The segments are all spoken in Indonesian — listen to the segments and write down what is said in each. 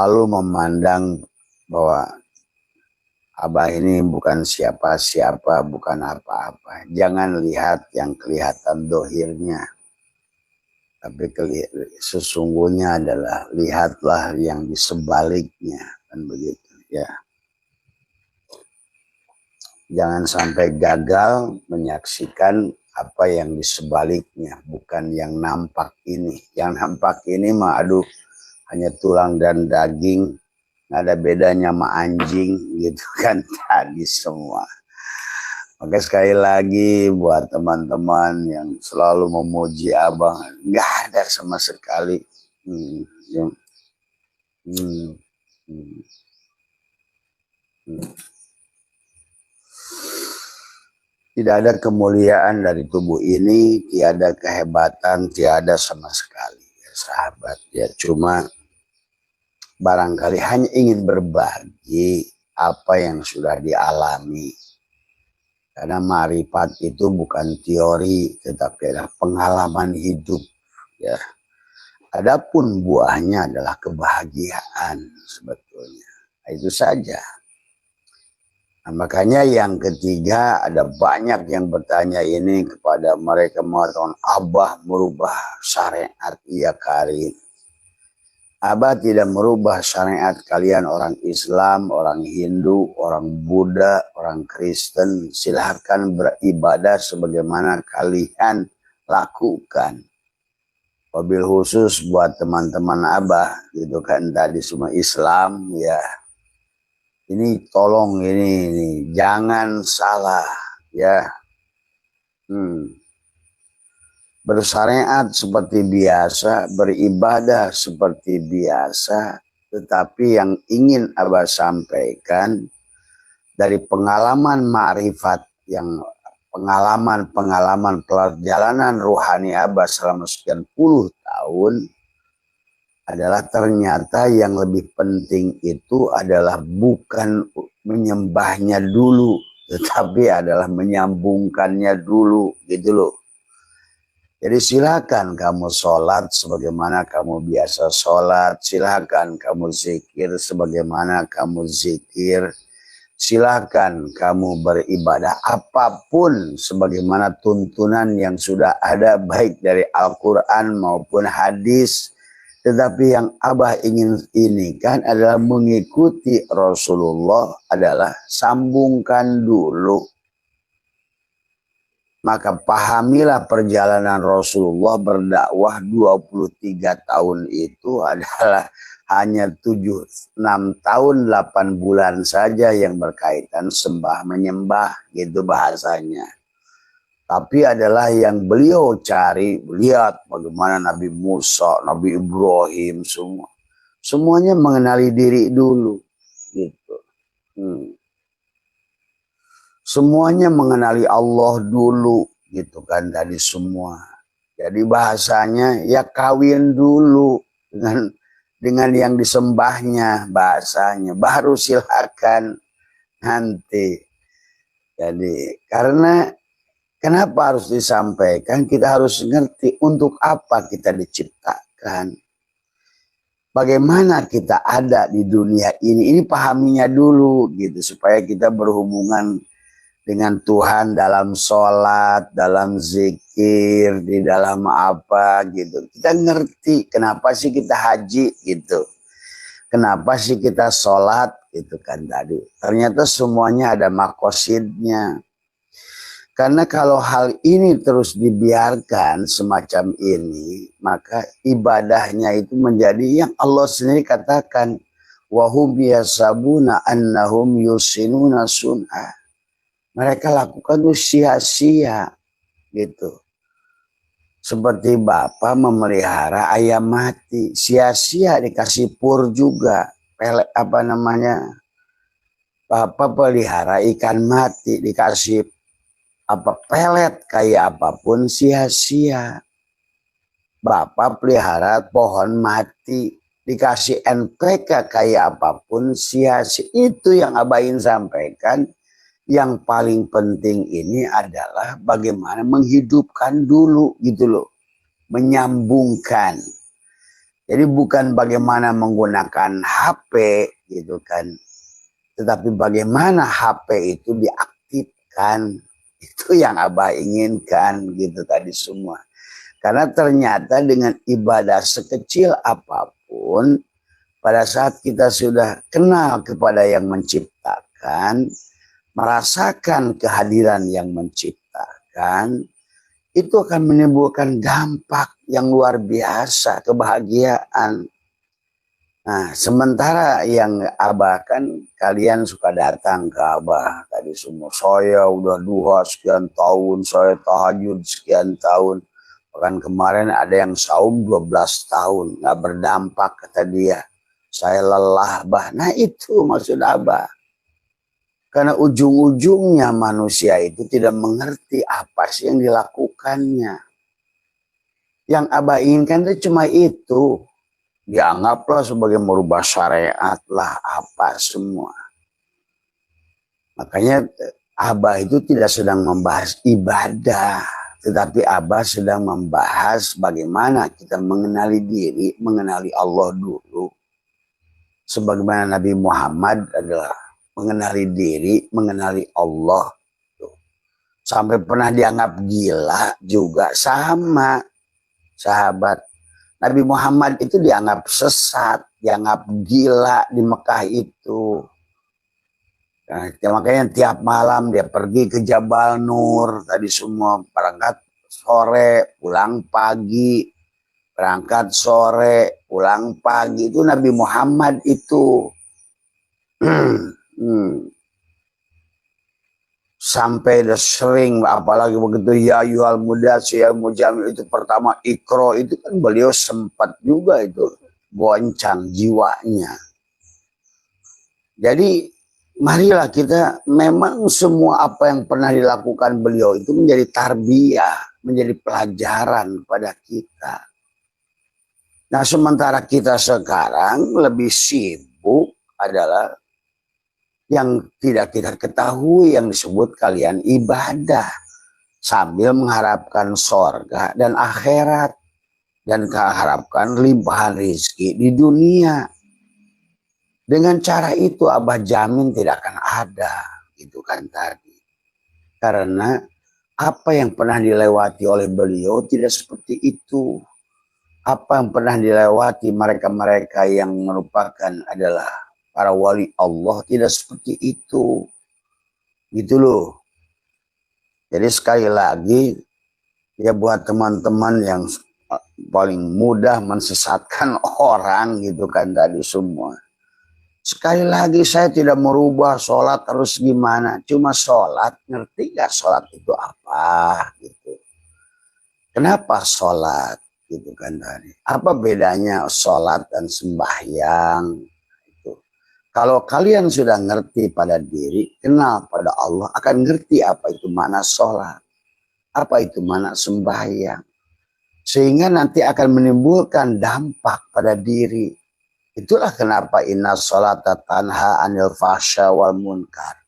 lalu memandang bahwa Abah ini bukan siapa-siapa, bukan apa-apa. Jangan lihat yang kelihatan dohirnya, tapi sesungguhnya adalah lihatlah yang di sebaliknya, kan begitu ya. Jangan sampai gagal menyaksikan apa yang di sebaliknya, bukan yang nampak ini. Yang nampak ini mah aduh hanya tulang dan daging, nggak ada bedanya sama anjing gitu kan tadi semua. Oke, sekali lagi buat teman-teman yang selalu memuji Abang, nggak ada sama sekali. Tidak ada kemuliaan dari tubuh ini, tiada kehebatan, tiada sama sekali, ya, sahabat. Ya cuma barangkali hanya ingin berbagi apa yang sudah dialami. Karena ma'rifat itu bukan teori, tetapi adalah pengalaman hidup. Ya. Adapun buahnya adalah kebahagiaan sebetulnya. Nah, itu saja. Nah, makanya yang ketiga ada banyak yang bertanya ini kepada mereka mengatakan Abah merubah syariat iya Karim. Abah tidak merubah syariat kalian orang Islam, orang Hindu, orang Buddha, orang Kristen. Silahkan beribadah sebagaimana kalian lakukan. Wabil khusus buat teman-teman Abah gitu kan tadi semua Islam ya. Ini tolong ini jangan salah ya. Bersyariat seperti biasa, beribadah seperti biasa, tetapi yang ingin Abah sampaikan dari pengalaman ma'rifat, yang pengalaman perjalanan rohani Abah selama sekian puluh tahun adalah ternyata yang lebih penting itu adalah bukan menyembahnya dulu, tetapi adalah menyambungkannya dulu gitu loh. Jadi silakan kamu sholat sebagaimana kamu biasa sholat. Silakan kamu zikir sebagaimana kamu zikir. Silakan kamu beribadah apapun sebagaimana tuntunan yang sudah ada baik dari Al-Quran maupun hadis. Tetapi yang Abah ingin ini kan adalah mengikuti Rasulullah adalah sambungkan dulu. Maka pahamilah perjalanan Rasulullah berdakwah 23 tahun itu adalah hanya 6 tahun 8 bulan saja yang berkaitan sembah menyembah gitu bahasanya. Tapi adalah yang beliau cari, lihat bagaimana Nabi Musa, Nabi Ibrahim semua. Semuanya mengenali diri dulu gitu. Semuanya mengenali Allah dulu gitu kan tadi semua. Jadi bahasanya ya kawin dulu dengan yang disembahnya bahasanya. Baru silakan nanti. Jadi karena kenapa harus disampaikan? Kita harus ngerti untuk apa kita diciptakan. Bagaimana kita ada di dunia ini. Ini pahaminya dulu gitu supaya kita berhubungan dengan Tuhan dalam sholat, dalam zikir, di dalam apa gitu. Kita ngerti kenapa sih kita haji gitu. Kenapa sih kita sholat gitu kan tadi. Ternyata semuanya ada makosidnya. Karena kalau hal ini terus dibiarkan semacam ini, maka ibadahnya itu menjadi yang Allah sendiri katakan. Wahum yasabuna annahum yusinuna sun'ah. Mereka lakukan itu sia-sia gitu. Seperti bapak memelihara ayam mati, sia-sia dikasih pur juga. Apa namanya? Bapak pelihara ikan mati dikasih apa pelet kayak apapun sia-sia. Bapak pelihara pohon mati dikasih NPK kayak apapun sia-sia. Itu yang Abah ingin sampaikan. Yang paling penting ini adalah bagaimana menghidupkan dulu gitu loh. Menyambungkan. Jadi bukan bagaimana menggunakan HP gitu kan, tetapi bagaimana HP itu diaktifkan. Itu yang Abah inginkan gitu tadi semua. Karena ternyata dengan ibadah sekecil apapun, pada saat kita sudah kenal kepada yang menciptakan, merasakan kehadiran yang menciptakan, itu akan menimbulkan dampak yang luar biasa, kebahagiaan. Nah, sementara yang Abah kan kalian suka datang ke Abah tadi semua. Saya udah duha sekian tahun, saya tahajud sekian tahun. Bahkan kemarin ada yang saum 12 tahun, nggak berdampak kata dia. Saya lelah, Bah. Nah itu maksud Abah. Karena ujung-ujungnya manusia itu tidak mengerti apa sih yang dilakukannya. Yang Abah inginkan itu cuma itu. Dianggaplah sebagai merubah syariat lah apa semua. Makanya Abah itu tidak sedang membahas ibadah, tetapi Abah sedang membahas bagaimana kita mengenali diri, mengenali Allah dulu. Sebagaimana Nabi Muhammad adalah mengenali diri, mengenali Allah. Sampai pernah dianggap gila juga sama sahabat. Nabi Muhammad itu dianggap sesat, dianggap gila di Mekah itu. Nah, makanya tiap malam dia pergi ke Jabal Nur, tadi semua berangkat sore, pulang pagi, berangkat sore, pulang pagi. Itu Nabi Muhammad itu. Sampai udah sering, apalagi begitu ya yuhal mudatsir ya mujamil itu pertama ikro itu kan beliau sempat juga itu goncang jiwanya. Jadi marilah kita, memang semua apa yang pernah dilakukan beliau itu menjadi tarbiyah, menjadi pelajaran pada kita. Nah sementara kita sekarang lebih sibuk adalah yang tidak kita ketahui yang disebut kalian ibadah. Sambil mengharapkan sorga dan akhirat. Dan mengharapkan limpahan rizki di dunia. Dengan cara itu Abah jamin tidak akan ada. Gitu kan tadi. Karena apa yang pernah dilewati oleh beliau tidak seperti itu. Apa yang pernah dilewati mereka-mereka yang merupakan adalah para wali Allah tidak seperti itu. Gitu loh. Jadi sekali lagi ya buat teman-teman yang paling mudah mensesatkan orang gitu kan tadi semua. Sekali lagi saya tidak merubah sholat harus gimana. Cuma sholat, ngerti gak sholat itu apa gitu. Kenapa sholat gitu kan tadi. Apa bedanya sholat dan sembahyang. Kalau kalian sudah ngerti pada diri, kenal pada Allah, akan ngerti apa itu makna sholat, apa itu makna sembahyang. Sehingga nanti akan menimbulkan dampak pada diri. Itulah kenapa inna sholata tanha anil fahsya wal munkar.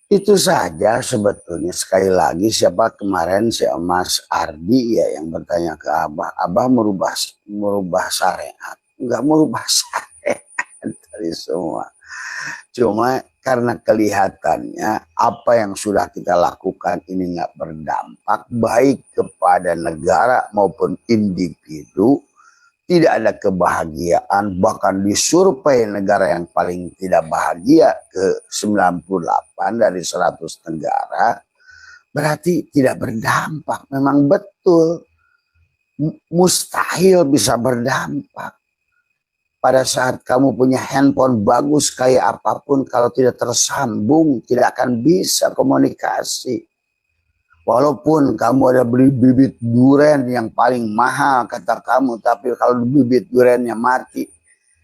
Itu saja sebetulnya. Sekali lagi siapa kemarin si Mas Ardi ya yang bertanya ke Abah, Abah merubah syariat. Enggak merubah syariat. Dari semua. Cuma karena kelihatannya apa yang sudah kita lakukan ini nggak berdampak baik kepada negara maupun individu, tidak ada kebahagiaan, bahkan disurvei negara yang paling tidak bahagia ke 98 dari 100 negara, berarti tidak berdampak. Memang betul mustahil bisa berdampak. Pada saat kamu punya handphone bagus kayak apapun, kalau tidak tersambung, tidak akan bisa komunikasi. Walaupun kamu ada beli bibit durian yang paling mahal, kata kamu, tapi kalau bibit duriannya mati,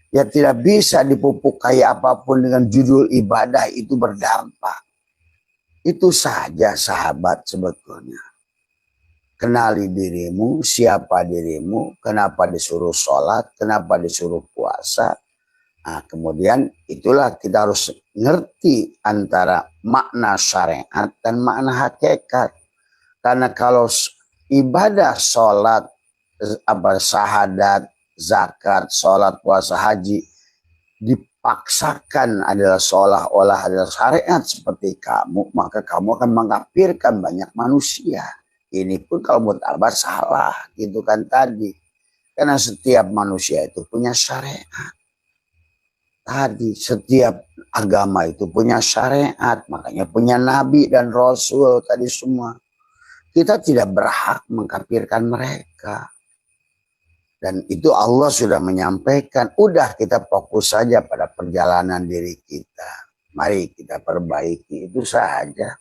ya tidak bisa dipupuk kayak apapun dengan judul ibadah itu berdampak. Itu saja sahabat sebetulnya. Kenali dirimu, siapa dirimu, kenapa disuruh sholat, kenapa disuruh puasa. Nah, kemudian itulah kita harus ngerti antara makna syariat dan makna hakikat. Karena kalau ibadah sholat syahadat, zakat, sholat, puasa, haji dipaksakan adalah seolah-olah adalah syariat seperti kamu, maka kamu akan mengkafirkan banyak manusia. Ini pun kalau menurut Abah salah gitu kan tadi. Karena setiap manusia itu punya syariat. Tadi setiap agama itu punya syariat, makanya punya nabi dan rasul tadi semua. Kita tidak berhak mengkafirkan mereka. Dan itu Allah sudah menyampaikan, udah kita fokus saja pada perjalanan diri kita. Mari kita perbaiki, itu saja.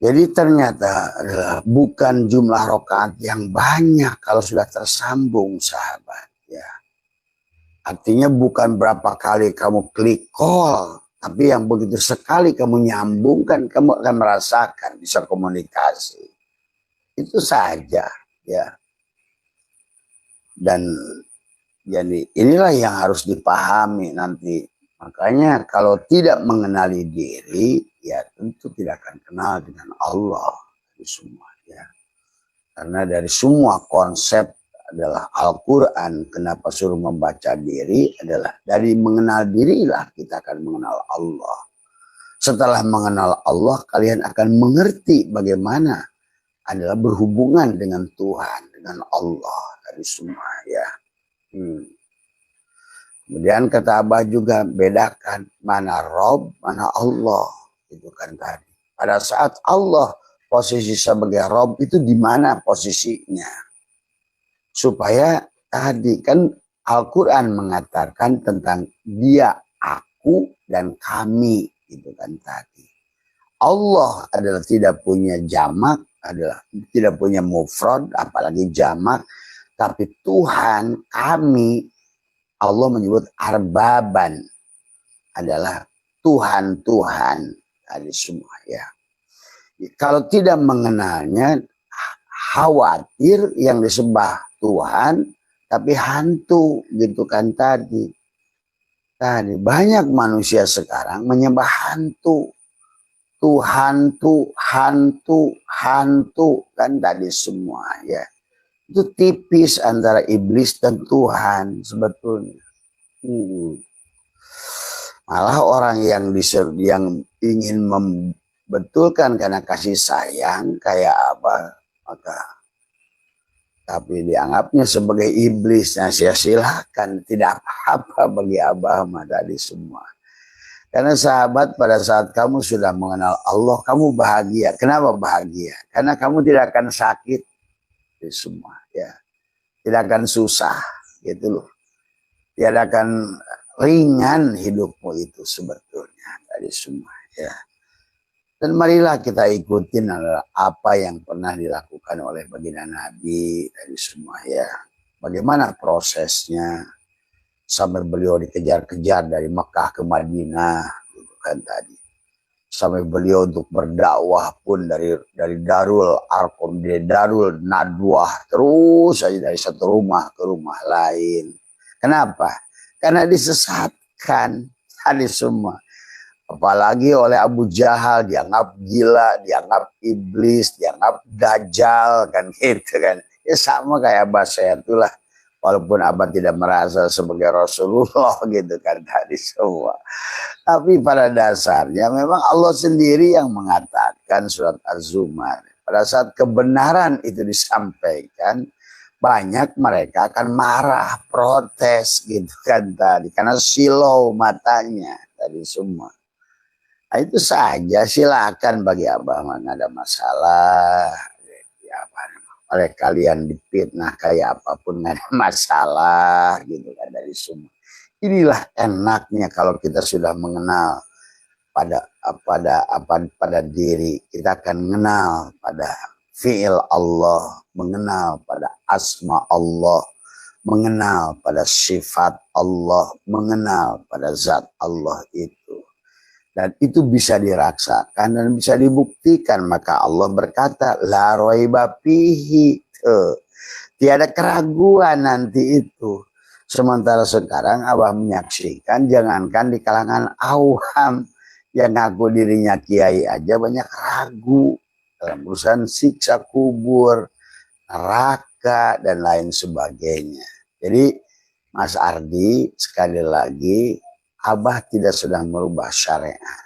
Jadi ternyata bukan jumlah rakaat yang banyak kalau sudah tersambung, sahabat. Ya. Artinya bukan berapa kali kamu klik call, tapi yang begitu sekali kamu nyambungkan, kamu akan merasakan bisa komunikasi. Itu saja, ya. Dan jadi inilah yang harus dipahami nanti. Makanya kalau tidak mengenali diri, ya tentu tidak akan kenal dengan Allah. Dari semua, ya. Karena dari semua konsep adalah Al-Quran. Kenapa suruh membaca diri adalah dari mengenal dirilah kita akan mengenal Allah. Setelah mengenal Allah, kalian akan mengerti bagaimana adalah berhubungan dengan Tuhan, dengan Allah. Dari semua, ya. Kemudian kata Abah juga bedakan mana Rob, mana Allah. Itu kan tadi. Pada saat Allah posisi sebagai Rob itu di mana posisinya? Supaya tadi kan Al-Quran mengatakan tentang dia, aku, dan kami. Itu kan tadi. Allah adalah tidak punya jamak, adalah tidak punya mufrad, apalagi jamak. Tapi Tuhan, kami, Allah menyebut arbaban, adalah Tuhan-Tuhan tadi semua, ya. Kalau tidak mengenalnya, khawatir yang disembah Tuhan tapi hantu, gitu kan tadi. Tadi banyak manusia sekarang menyembah hantu. Tuhan, hantu kan tadi semua, ya. Itu tipis antara iblis dan Tuhan sebetulnya. Malah orang yang ingin membetulkan karena kasih sayang kayak apa, maka tapi dianggapnya sebagai iblis. Nah, silahkan, tidak apa-apa bagi Abah mah tadi semua. Karena sahabat, pada saat kamu sudah mengenal Allah, kamu bahagia. Kenapa bahagia? Karena kamu tidak akan sakit. Semua, ya, tidak akan susah, gitu loh. Tidak akan ringan hidupmu itu sebetulnya dari semua, ya. Dan marilah kita ikutin adalah apa yang pernah dilakukan oleh baginda Nabi dari semua, ya. Bagaimana prosesnya sampai beliau dikejar-kejar dari Mekah ke Madinah, gitu kan tadi. Sampai beliau untuk berdakwah pun dari Darul Arqam, dari Darul Nadwah, terus saja dari satu rumah ke rumah lain. Kenapa? Karena disesatkan tadi semua. Apalagi oleh Abu Jahal, dianggap gila, dianggap iblis, dianggap dajjal, kan gitu kan. Ya sama kayak Abah saya itulah. Walaupun Abah tidak merasa sebagai Rasulullah gitu kan tadi semua. Tapi pada dasarnya memang Allah sendiri yang mengatakan surat Az-Zumar. Pada saat kebenaran itu disampaikan, banyak mereka akan marah, protes gitu kan tadi. Karena silau matanya tadi semua. Nah, itu saja, silakan bagi Abah, mana ada masalah. Ya, oleh kalian difitnah kayak apapun nggak ada masalah gitu kan dari semua. Inilah enaknya kalau kita sudah mengenal pada diri, kita akan mengenal pada fi'il Allah, mengenal pada asma Allah, mengenal pada sifat Allah, mengenal pada zat Allah itu. Dan itu bisa dirasakan dan bisa dibuktikan. Maka Allah berkata, la raiba fihi. Tiada keraguan nanti itu. Sementara sekarang Abah menyaksikan, jangankan di kalangan awam yang ngaku dirinya kiai aja banyak ragu dalam urusan siksa kubur, neraka, logika dan lain sebagainya. Jadi Mas Ardi, sekali lagi Abah tidak sedang merubah syariat.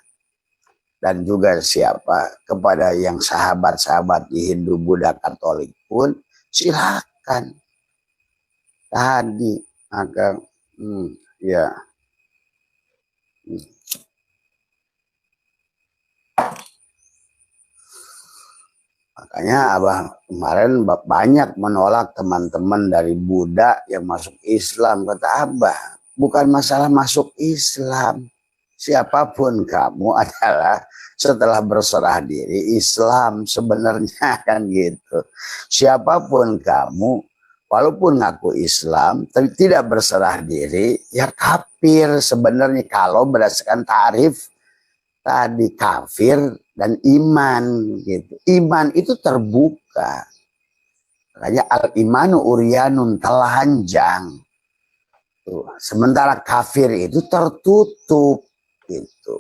Dan juga siapa kepada yang sahabat-sahabat di Hindu, Buddha, Katolik pun silakan. Tadi maka ya. Makanya Abah kemarin banyak menolak teman-teman dari Buddha yang masuk Islam. Kata Abah, bukan masalah masuk Islam. Siapapun kamu adalah setelah berserah diri Islam sebenarnya, kan gitu. Siapapun kamu, walaupun ngaku Islam tapi tidak berserah diri, ya kafir sebenarnya kalau berdasarkan tarif tadi, kafir dan iman gitu. Iman itu terbuka. Makanya al-imanu uryanun, telanjang. Tuh. Sementara kafir itu tertutup gitu.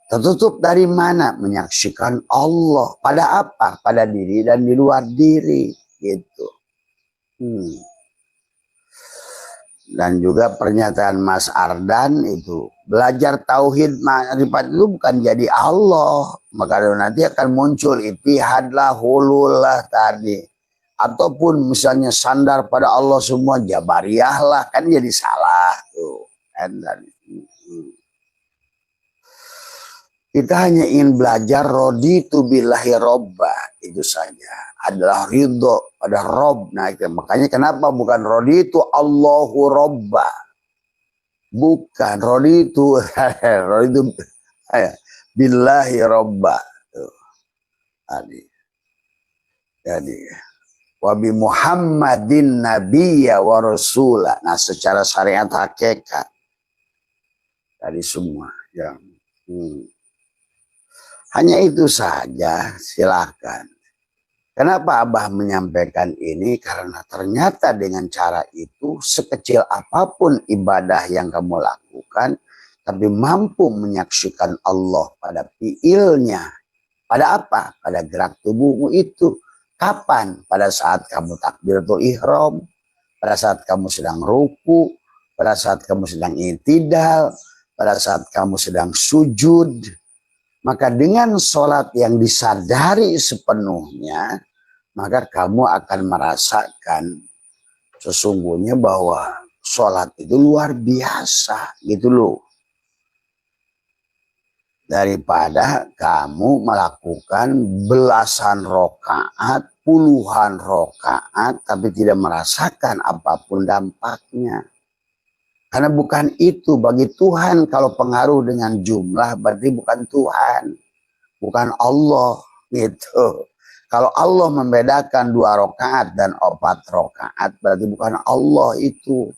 Tertutup dari mana? Menyaksikan Allah. Pada apa? Pada diri dan di luar diri gitu. Dan juga pernyataan Mas Ardan itu, belajar tauhid ma'rifat itu bukan jadi Allah, maka nanti akan muncul itihadlah, hulullah tadi, ataupun misalnya sandar pada Allah semua, jabariyah lah, kan jadi salah tuh. Kita hanya ingin belajar raditu billahi robba, itu saja. Adalah ridho pada Rob. Nah, makanya kenapa bukan raditu Allahu robba. Bukan raditu raditu billahi robba. Jadi wabi Muhammadin nabiyya wa rasulah. Nah, secara syariat hakikat dari semua yang hanya itu saja, silakan. Kenapa Abah menyampaikan ini? Karena ternyata dengan cara itu, sekecil apapun ibadah yang kamu lakukan, tapi mampu menyaksikan Allah pada fiilnya. Pada apa? Pada gerak tubuhmu itu. Kapan? Pada saat kamu takbiratul ihram, pada saat kamu sedang ruku, pada saat kamu sedang i'tidal, pada saat kamu sedang sujud. Maka dengan sholat yang disadari sepenuhnya, maka kamu akan merasakan sesungguhnya bahwa sholat itu luar biasa gitu loh. Daripada kamu melakukan belasan rokaat, puluhan rokaat, tapi tidak merasakan apapun dampaknya. Karena bukan itu bagi Tuhan. Kalau pengaruh dengan jumlah berarti bukan Tuhan, bukan Allah gitu. Kalau Allah membedakan 2 rakaat dan 4 rakaat berarti bukan Allah itu.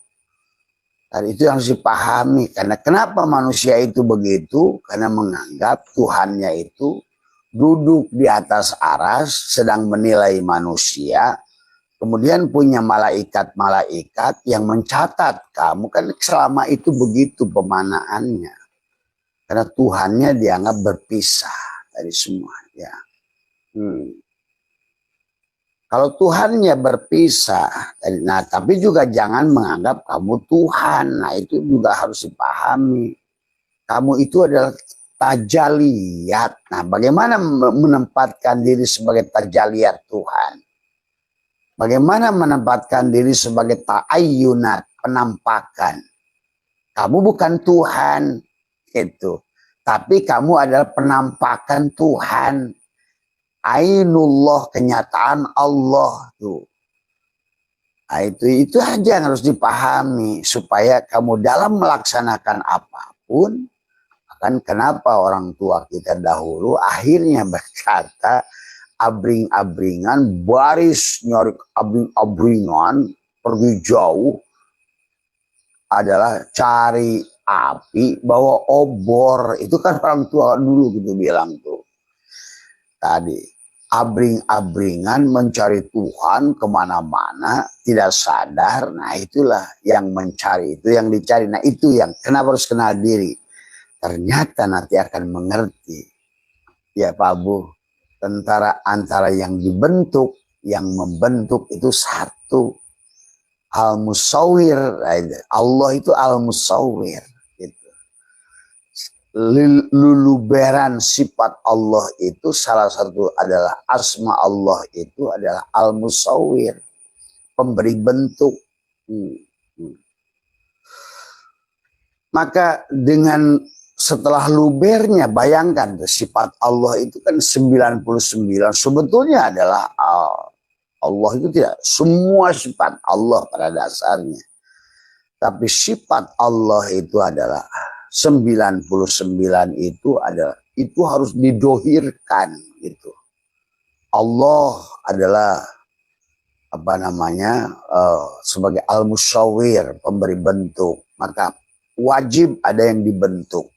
Dan itu yang harus dipahami. Karena kenapa manusia itu begitu? Karena menganggap Tuhannya itu duduk di atas aras sedang menilai manusia. Kemudian punya malaikat-malaikat yang mencatat kamu. Kan selama itu begitu pemanaannya. Karena Tuhannya dianggap berpisah dari semuanya. Kalau Tuhannya berpisah, nah tapi juga jangan menganggap kamu Tuhan. Nah itu juga harus dipahami. Kamu itu adalah tajaliyat. Nah bagaimana menempatkan diri sebagai tajaliyat Tuhan? Bagaimana menempatkan diri sebagai ta'ayyunat, penampakan. Kamu bukan Tuhan, itu. Tapi kamu adalah penampakan Tuhan. Ainullah, kenyataan Allah tuh. Nah, itu aja yang harus dipahami supaya kamu dalam melaksanakan apapun. Kan kenapa orang tua kita dahulu akhirnya berkata, abring-abringan, baris nyari abring-abringan, pergi jauh adalah cari api, bawa obor. Itu kan orang tua dulu gitu bilang tuh. Tadi, abring-abringan mencari Tuhan kemana-mana, tidak sadar. Nah itulah yang mencari, itu yang dicari. Nah itu yang, kenapa harus kenal diri? Ternyata nanti akan mengerti. Ya Pak Bu, antara yang dibentuk yang membentuk itu satu. Al-Musawwir, Allah itu Al-Musawwir. Gitu. Luluberan sifat Allah itu salah satu adalah asma Allah itu adalah Al-Musawwir, pemberi bentuk. Maka dengan setelah lubernya, bayangkan sifat Allah itu kan 99, sebetulnya adalah Allah itu tidak semua sifat Allah pada dasarnya. Tapi sifat Allah itu adalah 99 itu harus didohirkan gitu. Allah adalah sebagai Al-Musawwir, pemberi bentuk. Maka wajib ada yang dibentuk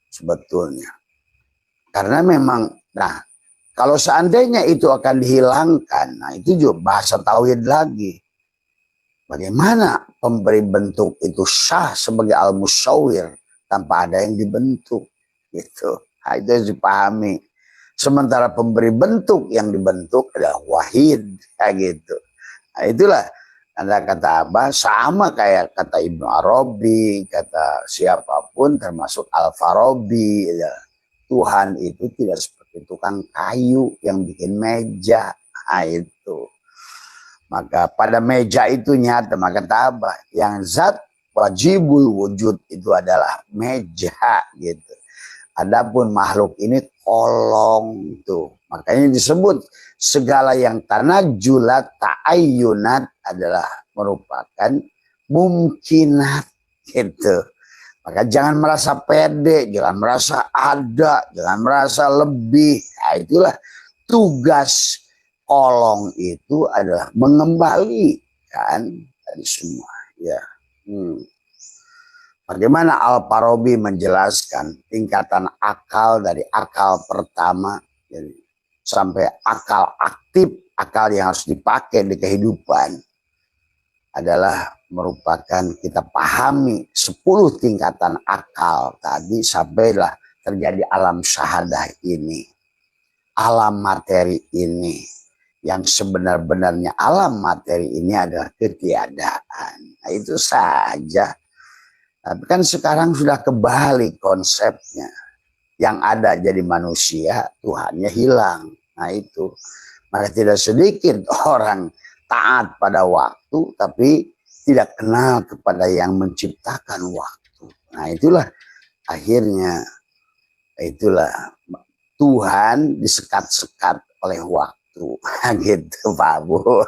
sebetulnya. Karena memang kalau seandainya itu akan dihilangkan, itu juga bahasa tauhid lagi. Bagaimana pemberi bentuk itu sah sebagai Al-Musawwir tanpa ada yang dibentuk, gitu. Itu harus dipahami. Sementara pemberi bentuk yang dibentuk adalah wahid, gitu. Itulah kata Abah sama kayak kata Ibnu Arabi, kata siapapun termasuk Al-Farabi. Tuhan itu tidak seperti tukang kayu yang bikin meja. Itu. Maka pada meja itu nyata, maka tabah yang zat wajibul wujud itu adalah meja gitu. Adapun makhluk ini kolong tuh. Makanya disebut segala yang tanajjulat ta'ayyunat adalah merupakan mungkinat gitu. Maka jangan merasa pede, jangan merasa ada, jangan merasa lebih. Itulah tugas kolong itu adalah mengembalikan dari semua. Ya. Bagaimana Al-Farabi menjelaskan tingkatan akal dari akal pertama jadi, sampai akal aktif, akal yang harus dipakai di kehidupan adalah merupakan kita pahami 10 tingkatan akal tadi sampailah terjadi alam syahadah ini, alam materi ini, yang sebenar-benarnya alam materi ini adalah ketiadaan. Nah, itu saja. Tapi kan sekarang sudah kebalik konsepnya, yang ada jadi manusia, Tuhannya hilang. Nah itu, maka tidak sedikit orang taat pada waktu tapi tidak kenal kepada yang menciptakan waktu. Nah itulah akhirnya Tuhan disekat-sekat oleh waktu. Gitu Pak Bu.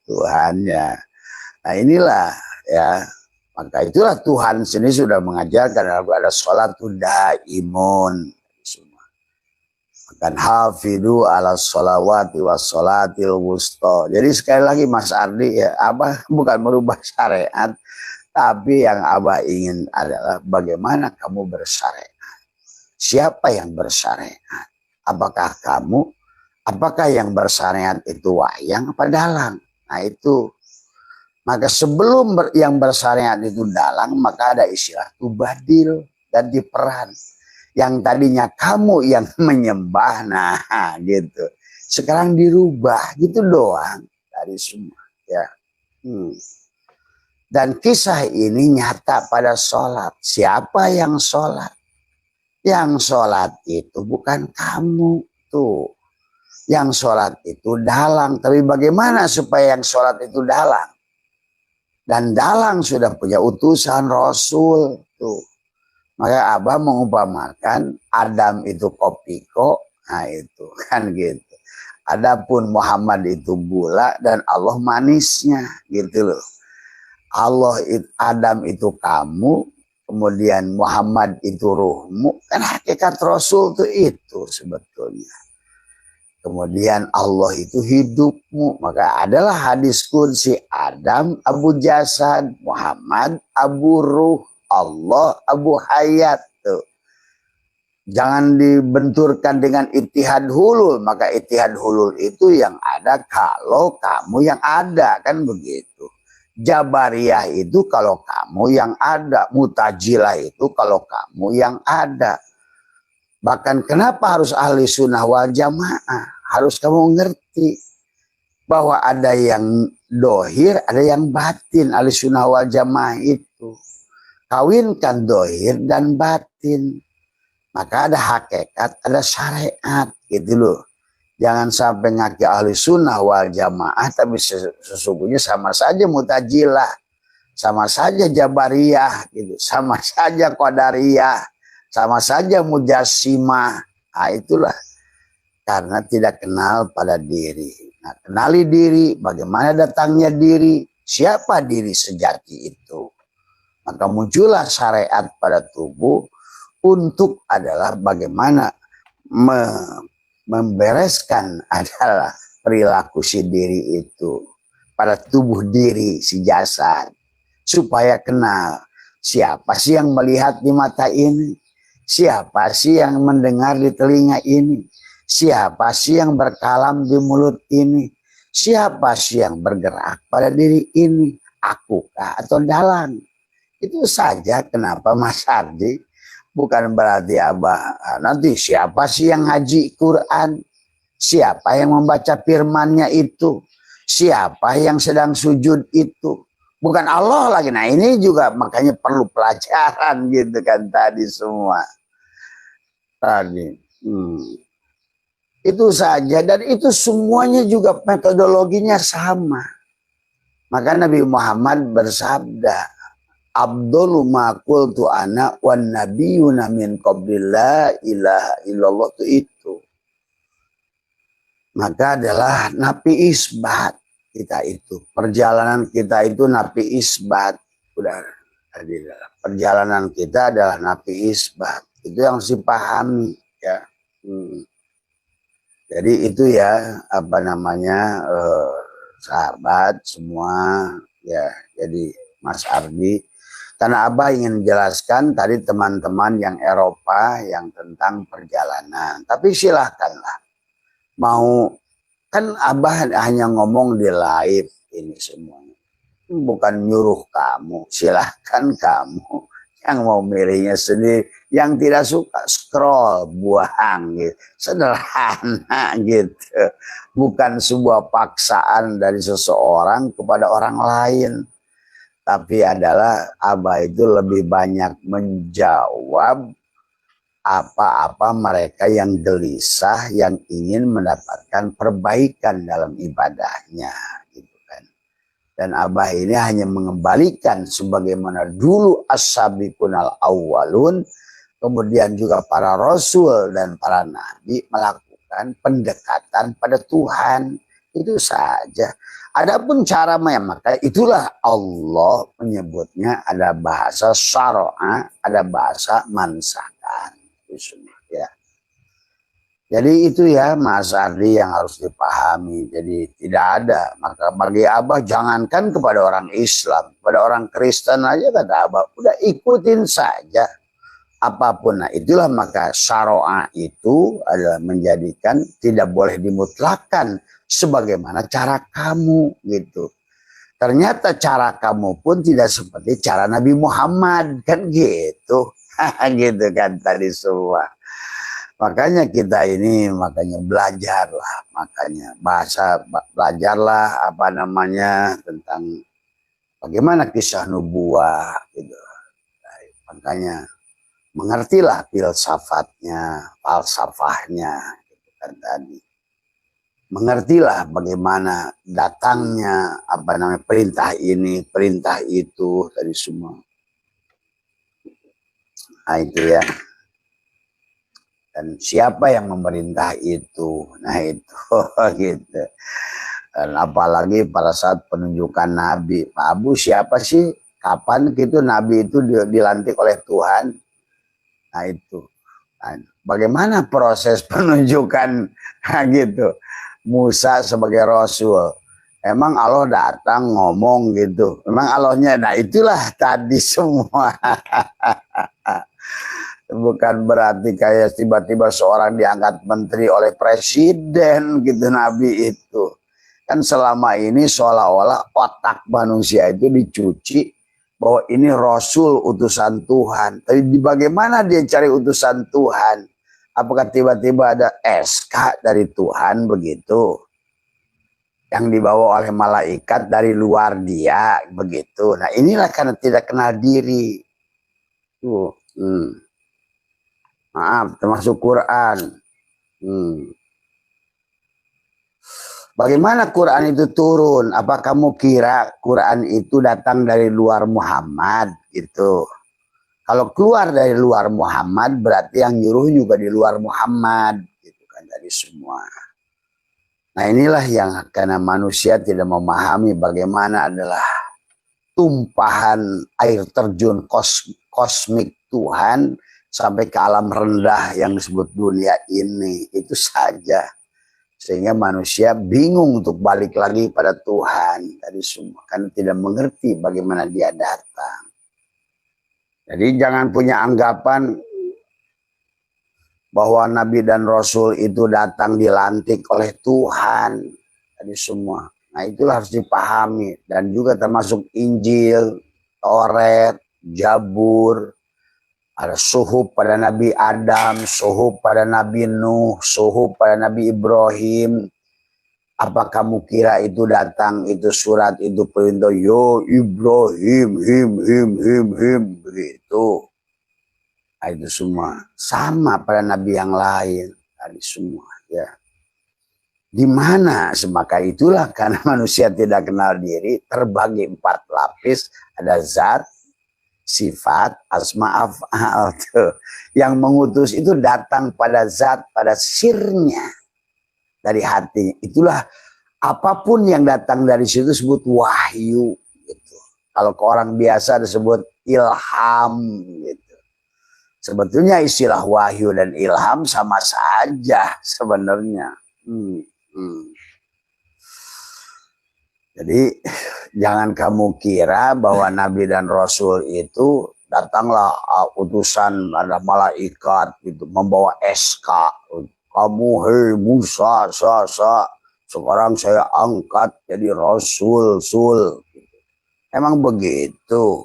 Tuhannya. Nah inilah ya. Maka itulah Tuhan sendiri sudah mengajarkan ada sholat daimun. Kan hafidu ala sholawati wa sholatil wusta. Jadi sekali lagi Mas Ardi ya, Abah bukan merubah syariat, tapi yang Abah ingin adalah bagaimana kamu bersyariat. Siapa yang bersyariat? Apakah kamu? Apakah yang bersyariat itu wayang apa dalang? Nah itu. Maka sebelum yang bersyariat itu dalang, maka ada istilah tubadil dan diperan. Yang tadinya kamu yang menyembah, nah gitu. Sekarang dirubah, gitu doang dari semua. Ya. Dan kisah ini nyata pada sholat. Siapa yang sholat? Yang sholat itu bukan kamu tuh. Yang sholat itu dalang. Tapi bagaimana supaya yang sholat itu dalang? Dan dalang sudah punya utusan Rasul tuh. Maka Abah mengumpamakan Adam itu kopiko, nah itu kan gitu. Adapun Muhammad itu gula dan Allah manisnya gitu loh. Adam itu kamu, kemudian Muhammad itu ruhmu, kan hakikat Rasul itu sebetulnya. Kemudian Allah itu hidupmu, maka adalah hadis qudsi Adam Abu Jasad, Muhammad Abu Ruh, Allah Abu Hayat tuh. Jangan dibenturkan dengan ittihad hulul, maka ittihad hulul itu yang ada kalau kamu yang ada, kan begitu. Jabariyah itu kalau kamu yang ada, Mutajilah itu kalau kamu yang ada. Bahkan kenapa harus ahli sunnah wal jamaah? harus kamu ngerti bahwa ada yang dohir, ada yang batin. Ahlussunnah wal jamaah itu kawinkan dohir dan batin, maka ada hakikat, ada syariat gitu loh. Jangan sampai ngaku ahlussunnah wal jamaah tapi sesungguhnya sama saja mutajilah, sama saja jabariyah gitu, sama saja qadariyah, sama saja mujassimah. Nah, itulah karena tidak kenal pada diri. Nah, kenali diri, bagaimana datangnya diri, siapa diri sejati itu. Maka muncullah syariat pada tubuh untuk adalah bagaimana membereskan adalah perilaku si diri itu pada tubuh diri si jasad, supaya kenal siapa sih yang melihat di mata ini, siapa sih yang mendengar di telinga ini, siapa sih yang berkalam di mulut ini, siapa sih yang bergerak pada diri ini, akukah atau dalang. Itu saja kenapa Mas Ardi, bukan berarti Abah nanti siapa sih yang ngaji Quran, siapa yang membaca firmannya itu, siapa yang sedang sujud itu, bukan Allah lagi. Nah ini juga makanya perlu pelajaran gitu kan tadi semua tadi. Itu saja, dan itu semuanya juga metodologinya sama. Maka Nabi Muhammad bersabda, Abdul ma qultu ana wan nabiyuna min qabli la ilaha illallah itu. Maka adalah napi isbat kita itu. Perjalanan kita itu napi isbat. Udah perjalanan kita adalah napi isbat. Itu yang harus dipahami ya. Jadi itu ya apa namanya sahabat semua ya. Jadi Mas Ardi, karena Abah ingin menjelaskan tadi teman-teman yang Eropa yang tentang perjalanan. Tapi silahkanlah. Mau, kan Abah hanya ngomong di live ini semuanya. Bukan nyuruh kamu. Silahkan kamu yang mau milihnya sendiri. Yang tidak suka scroll, buang gitu. Sederhana gitu. Bukan sebuah paksaan dari seseorang kepada orang lain. Tapi adalah Abah itu lebih banyak menjawab apa-apa mereka yang gelisah, yang ingin mendapatkan perbaikan dalam ibadahnya, gitu kan. Dan Abah ini hanya mengembalikan sebagaimana dulu as-sabiqunal awwalun, kemudian juga para rasul dan para nabi melakukan pendekatan pada Tuhan. Itu saja. Adapun cara maka itulah Allah menyebutnya ada bahasa syara'a, ada bahasa mansakan. Ya. Jadi itu ya Mas Ardi yang harus dipahami. Jadi tidak ada. Maka bagi Abah jangankan kepada orang Islam, kepada orang Kristen aja kata Abah, udah ikutin saja apapun. Nah itulah maka syara'a itu adalah menjadikan tidak boleh dimutlakan sebagaimana cara kamu gitu. Ternyata cara kamu pun tidak seperti cara Nabi Muhammad kan gitu. Gitu kan tadi semua. Makanya kita ini makanya belajarlah, makanya belajarlah apa namanya tentang bagaimana kisah nubuah gitu. Makanya mengertilah filsafatnya, falsafahnya gitu kan tadi. Mengertilah bagaimana datangnya apa namanya perintah ini, perintah itu tadi semua. Nah itu ya. Dan siapa yang memerintah itu? Nah itu gitu. Dan apalagi pada saat penunjukan Nabi, Pak Abu siapa sih? Kapan gitu Nabi itu dilantik oleh Tuhan? Nah itu. Nah, bagaimana proses penunjukan gitu? Musa sebagai Rasul. Emang Allah datang ngomong gitu. Emang Allahnya, nah itulah tadi semua. Bukan berarti kayak tiba-tiba seorang diangkat menteri oleh presiden gitu Nabi itu. Kan selama ini seolah-olah otak manusia itu dicuci bahwa ini Rasul utusan Tuhan. Tapi bagaimana dia cari utusan Tuhan? Apakah tiba-tiba ada SK dari Tuhan begitu? Yang dibawa oleh malaikat dari luar dia begitu. Nah inilah karena tidak kenal diri. Tuh, maaf, termasuk Quran. Bagaimana Quran itu turun? Apa kamu kira Quran itu datang dari luar Muhammad gitu? Kalau keluar dari luar Muhammad berarti yang nyuruh juga di luar Muhammad gitu kan, dari semua. Nah inilah yang karena manusia tidak memahami bagaimana adalah tumpahan air terjun kosmik Tuhan sampai ke alam rendah yang disebut dunia ini. Itu saja. Sehingga manusia bingung untuk balik lagi pada Tuhan dari semua. Karena tidak mengerti bagaimana dia datang. Jadi jangan punya anggapan bahwa Nabi dan Rasul itu datang dilantik oleh Tuhan dari semua. Nah itulah harus dipahami. Dan juga termasuk Injil, Taurat, Zabur. Ada suhuf pada Nabi Adam, suhuf pada Nabi Nuh, suhuf pada Nabi Ibrahim. Apa kamu kira itu datang, itu surat, itu perintah, yo Ibrahim, him, begitu. Nah, itu semua sama pada nabi yang lain, tadi semua ya. Di mana semaka itulah karena manusia tidak kenal diri, terbagi 4 lapis, ada zat, sifat, asma, af'al. Yang mengutus itu datang pada zat, pada sirnya. Dari hati. Itulah apapun yang datang dari situ disebut wahyu gitu. Kalau ke orang biasa disebut ilham gitu. Sebetulnya istilah wahyu dan ilham sama saja sebenarnya. Jadi jangan kamu kira bahwa Nabi dan Rasul itu datanglah utusan, ada malaikat gitu membawa SK. Kamu hei Musa, sekarang saya angkat jadi Rasul. Emang begitu.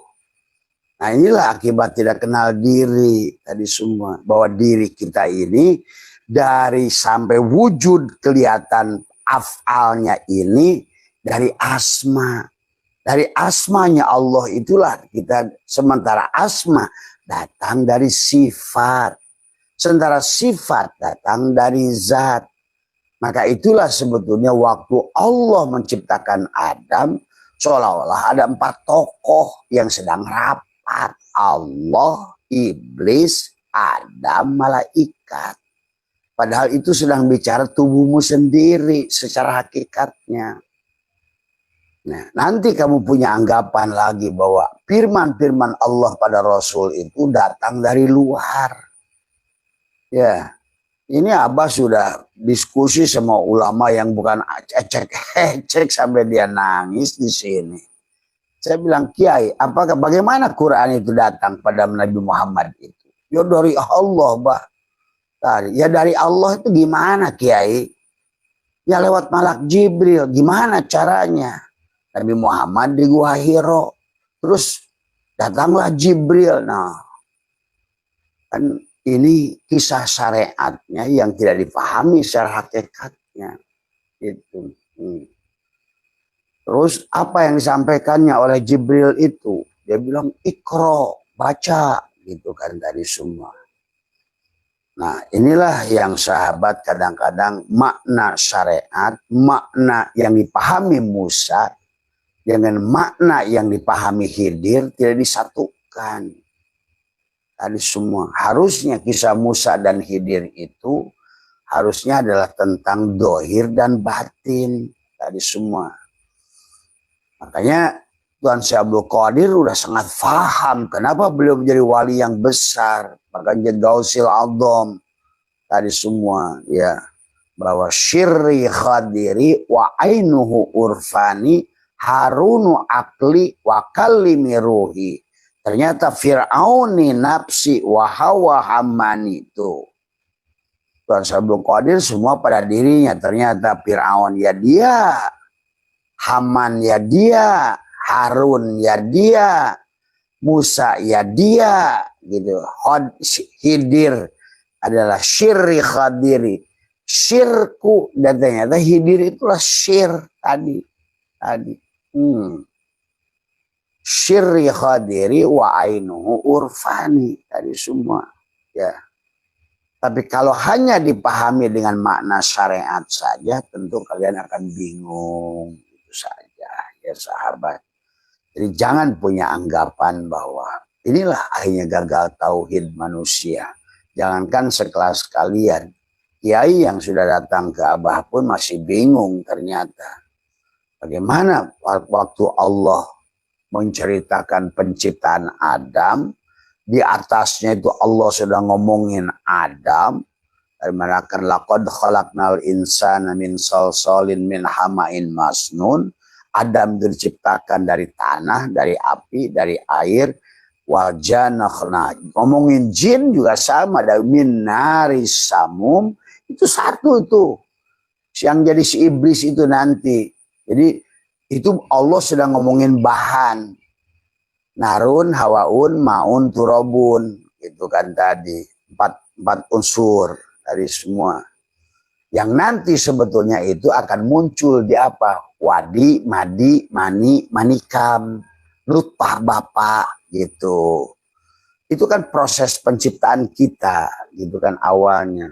Nah inilah akibat tidak kenal diri tadi semua. Bahwa diri kita ini dari sampai wujud kelihatan afalnya ini dari asma. Dari asmanya Allah itulah kita, sementara asma datang dari sifat. Sementara sifat datang dari zat. Maka itulah sebetulnya waktu Allah menciptakan Adam, seolah-olah ada 4 tokoh yang sedang rapat. Allah, iblis, Adam, malaikat. Padahal itu sedang bicara tubuhmu sendiri secara hakikatnya. Nah, nanti kamu punya anggapan lagi bahwa firman-firman Allah pada Rasul itu datang dari luar. Ya, ini Abah sudah diskusi sama ulama yang bukan ecek sampai dia nangis di sini. Saya bilang, Kiai, bagaimana Quran itu datang pada Nabi Muhammad itu? Ya dari Allah, Bah. Ya dari Allah itu gimana, Kiai? Ya lewat malak Jibril. Gimana caranya? Nabi Muhammad di Gua Hiro. Terus datanglah Jibril. Nah, kan ini kisah syariatnya yang tidak dipahami secara hakikatnya. Itu. Terus apa yang disampaikannya oleh Jibril itu? Dia bilang ikro, baca, gitu kan dari semua. Nah inilah yang sahabat kadang-kadang makna syariat, makna yang dipahami Musa dengan makna yang dipahami Khidir tidak disatukan. Tadi semua. Harusnya kisah Musa dan Khidir itu harusnya adalah tentang dohir dan batin. Tadi semua. Makanya Tuan Syekh Abdul Qadir udah sangat paham kenapa beliau menjadi wali yang besar. Makanya Gausil Adham. Tadi semua. Ya. Bahwa syirri khadiri wa ainuhu urfani harunu akli wa kallimi ruhi. Ternyata Fir'auni nafsi wa hawa hammani itu. Tuan Abdul Qadir semua pada dirinya. Ternyata Fir'aun ya dia. Haman ya dia. Harun ya dia. Musa ya dia. Gitu. Khidir adalah syirri khadiri. Syirku, dan ternyata hidir itulah syir tadi. Syirri khadiri wa ainuhu urfani. Tadi semua. Ya. Tapi kalau hanya dipahami dengan makna syariat saja, tentu kalian akan bingung. Itu saja, ya sahabat. Jadi jangan punya anggapan bahwa inilah akhirnya gagal tauhid manusia. Jangankan sekelas kalian, kiai yang sudah datang ke Abah pun masih bingung ternyata. Bagaimana waktu Allah menceritakan penciptaan Adam, di atasnya itu Allah sudah ngomongin Adam, dari mana kan laqad khalaqnal insana min salsalin min hama'in masnun. Adam diciptakan dari tanah, dari api, dari air. Wajanahna, ngomongin jin juga sama, dari min naris samum. Itu satu itu. Yang jadi si iblis itu nanti. Jadi itu Allah sedang ngomongin bahan. Narun, hawaun, maun, turabun. Itu kan tadi. Empat unsur dari semua. Yang nanti sebetulnya itu akan muncul di apa? Wadi, madi, mani, manikam. Nutfah bapak gitu. Itu kan proses penciptaan kita. Gitu kan awalnya.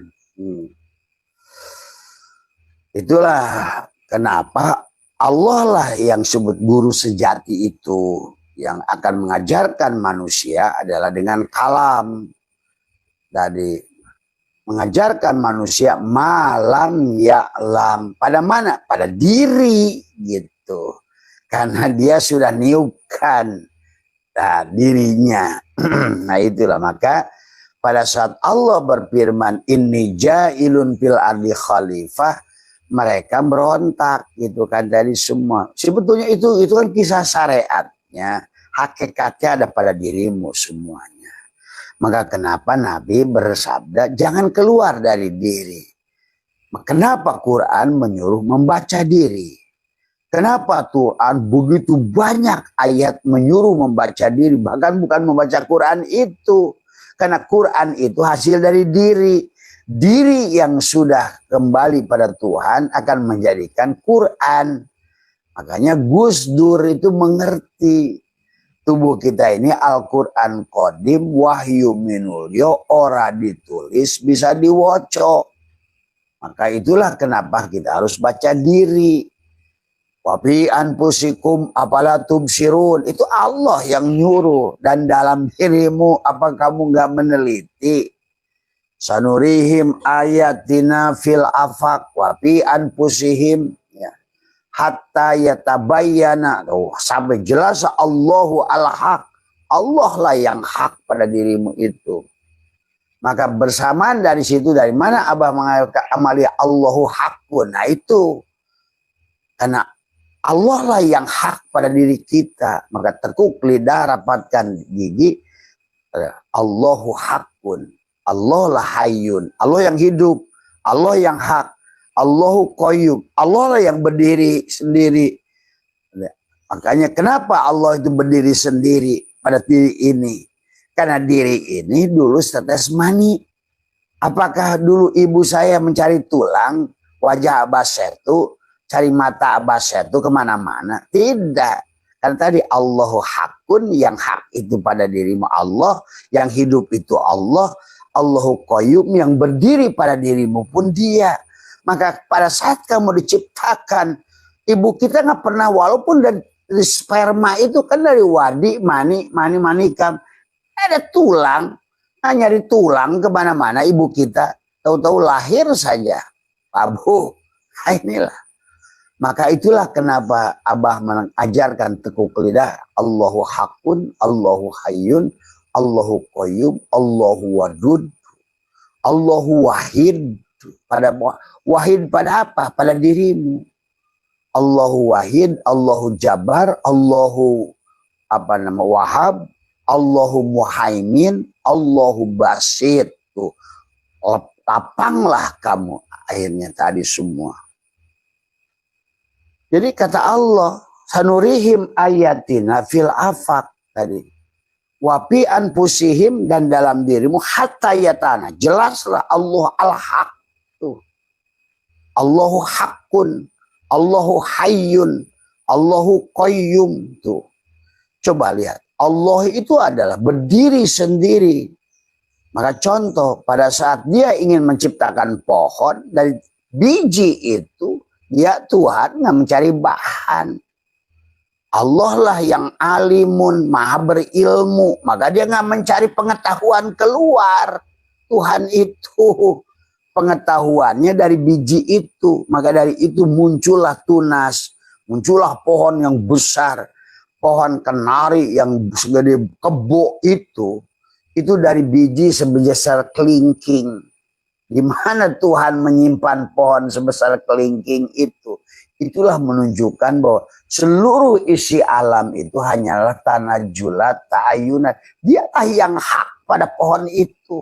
Itulah kenapa Allah lah yang sebut guru sejati itu, yang akan mengajarkan manusia adalah dengan kalam. Tadi mengajarkan manusia malam ya'lam. Pada mana? Pada diri gitu. Karena dia sudah niupkan dirinya. Nah itulah, maka pada saat Allah berfirman inni ja'ilun fil ardi khalifah, mereka berontak gitu kan dari semua. Sebetulnya itu kan kisah syariatnya, hakikatnya ada pada dirimu semuanya. Maka kenapa Nabi bersabda jangan keluar dari diri? Kenapa Quran menyuruh membaca diri? Kenapa Quran begitu banyak ayat menyuruh membaca diri? Bahkan bukan membaca Quran itu. Karena Quran itu hasil dari diri. Diri yang sudah kembali pada Tuhan akan menjadikan Quran. Makanya Gus Dur itu mengerti. Tubuh kita ini Al-Quran Qadim, wahyu minulyo, ora ditulis, bisa diwoco. Maka itulah kenapa kita harus baca diri. Wafi anfusikum apala tubsirun. Itu Allah yang nyuruh. Dan dalam dirimu apa kamu gak meneliti? Sanurihim ayatina fil afaq. Wafi anfusihim. Ya. Hatta yatabayyana. Sampai jelas Allahu al-haq. Allah lah yang hak pada dirimu itu. Maka bersamaan dari situ, dari mana Abah mengatakan amalia Allahu haqqun. Nah itu. Karena Allah lah yang hak pada diri kita. Maka tekuk lidah, rapatkan gigi. Allahu haqqun. Allah lah hayyun. Allah yang hidup. Allah yang hak. Allahu qayyum. Allah lah yang berdiri sendiri. Makanya kenapa Allah itu berdiri sendiri pada diri ini? Karena diri ini dulu setetes mani. Apakah dulu ibu saya mencari tulang wajah Abah Setu, cari mata Abah Setu kemana-mana? Tidak. Karena tadi Allahu hakun, yang hak itu pada dirimu Allah, yang hidup itu Allah, Allahu qayyum, yang berdiri pada dirimu pun Dia. Maka pada saat kamu diciptakan, ibu kita nggak pernah, walaupun dari sperma itu kan dari wadi, manikam, ada tulang, nyari tulang kemana-mana ibu kita, tahu-tahu lahir saja, Abu. Nah inilah. Maka itulah kenapa Abah mengajarkan tekuk lidah, Allahu hakun, Allahu hayyun, Allahu qayyum, Allahu wadud, Allahu wahid. Wahid pada apa? Pada dirimu. Allahu wahid, Allahu jabar, Allahu wahab, Allahu muhaimin, Allahu basit. Tuh, lapanglah kamu akhirnya tadi semua. Jadi kata Allah, sanurihim ayatina fil afaq tadi. Wapi anfusihim, dan dalam dirimu, hatta yatana, jelaslah Allah al-haq tuh. Allahu haqqun, Allahu hayyun, Allahu qayyum tuh. Coba lihat, Allah itu adalah berdiri sendiri. Maka contoh, pada saat dia ingin menciptakan pohon dari biji itu, dia Tuhan nggak mencari bahan. Allah lah yang alimun, maha berilmu. Maka dia nggak mencari pengetahuan keluar. Tuhan itu pengetahuannya dari biji itu. Maka dari itu muncullah tunas. Muncullah pohon yang besar. Pohon kenari yang segede kebo itu dari biji sebesar kelingking. Di mana Tuhan menyimpan pohon sebesar kelingking itu? Itulah menunjukkan bahwa seluruh isi alam itu hanyalah tanajulat, ta'ayunan. Dialah yang hak pada pohon itu.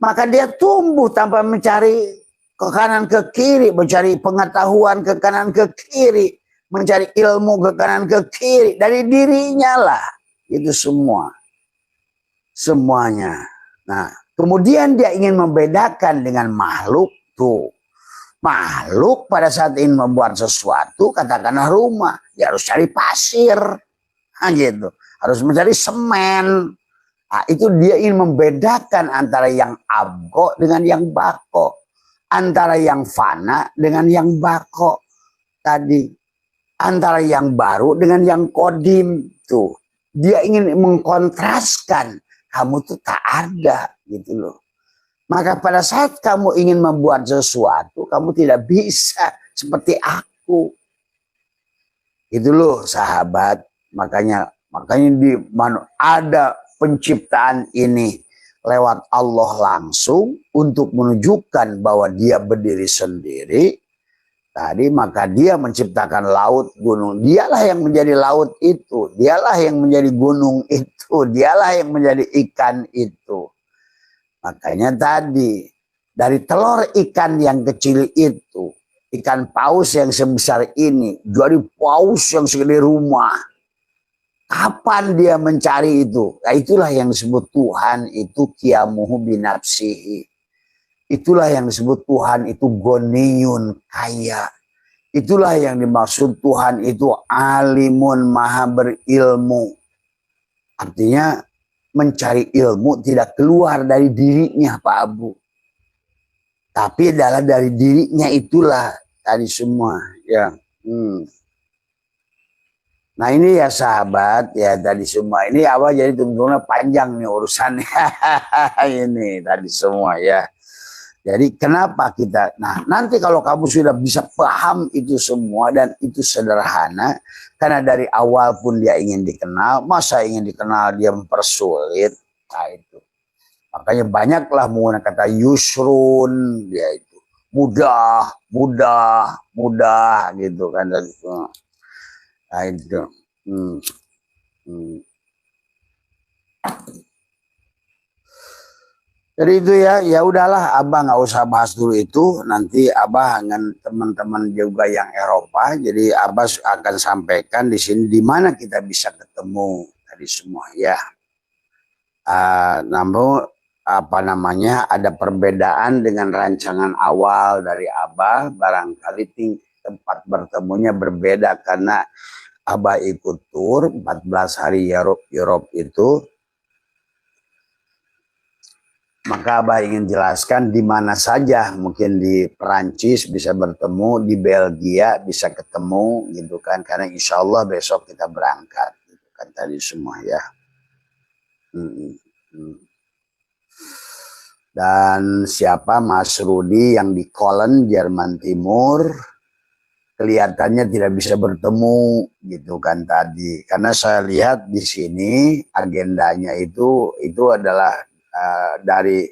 Maka dia tumbuh tanpa mencari ke kanan ke kiri, mencari pengetahuan ke kanan ke kiri, mencari ilmu ke kanan ke kiri. Dari dirinya lah itu semua. Semuanya. Nah, kemudian dia ingin membedakan dengan makhluk tuh. Makhluk pada saat ingin membuat sesuatu, katakanlah rumah, dia harus cari pasir, nah, gitu. Harus mencari semen. Nah, itu dia ingin membedakan antara yang abgo dengan yang bako, antara yang fana dengan yang bako tadi, antara yang baru dengan yang kodim tuh. Dia ingin mengkontraskan, kamu tuh tak ada gitu loh. Maka pada saat kamu ingin membuat sesuatu, kamu tidak bisa seperti aku. Itu loh sahabat. Makanya di mana ada penciptaan ini lewat Allah langsung untuk menunjukkan bahwa dia berdiri sendiri. Tadi maka dia menciptakan laut, gunung. Dialah yang menjadi laut itu. Dialah yang menjadi gunung itu. Dialah yang menjadi ikan itu. Makanya tadi dari telur ikan yang kecil itu, ikan paus yang sebesar ini, jadi paus yang segede rumah. Kapan dia mencari itu? Nah, itulah yang disebut Tuhan itu qiyamuhu binafsihi. Itulah yang disebut Tuhan itu goniyun, kaya. Itulah yang dimaksud Tuhan itu alimun, maha berilmu. Artinya mencari ilmu tidak keluar dari dirinya Pak Abu. Tapi adalah dari dirinya itulah tadi semua. Ya. Nah ini ya sahabat ya tadi semua. Ini apa jadi tunggu panjang nih urusannya. Ini tadi semua ya. Jadi kenapa kita, nah nanti kalau kamu sudah bisa paham itu semua dan itu sederhana, karena dari awal pun dia ingin dikenal, masa ingin dikenal dia mempersulit, nah itu. Makanya banyaklah menggunakan kata yusrun, dia itu mudah, mudah, mudah gitu kan. Nah itu. Jadi itu ya udahlah Abah nggak usah bahas dulu itu, nanti Abah dengan teman-teman juga yang Eropa, jadi Abah akan sampaikan di sini di mana kita bisa ketemu tadi semua ya. Namun apa namanya ada perbedaan dengan rancangan awal dari Abah, barangkali tempat bertemunya berbeda karena Abah ikut tur 14 hari Europe itu. Maka Abah ingin jelaskan di mana saja, mungkin di Perancis bisa bertemu, di Belgia bisa ketemu gitu kan, karena insya Allah besok kita berangkat gitu kan tadi semua ya. Dan siapa Mas Rudi yang di Köln, Jerman Timur, kelihatannya tidak bisa bertemu gitu kan tadi, karena saya lihat di sini agendanya itu adalah dari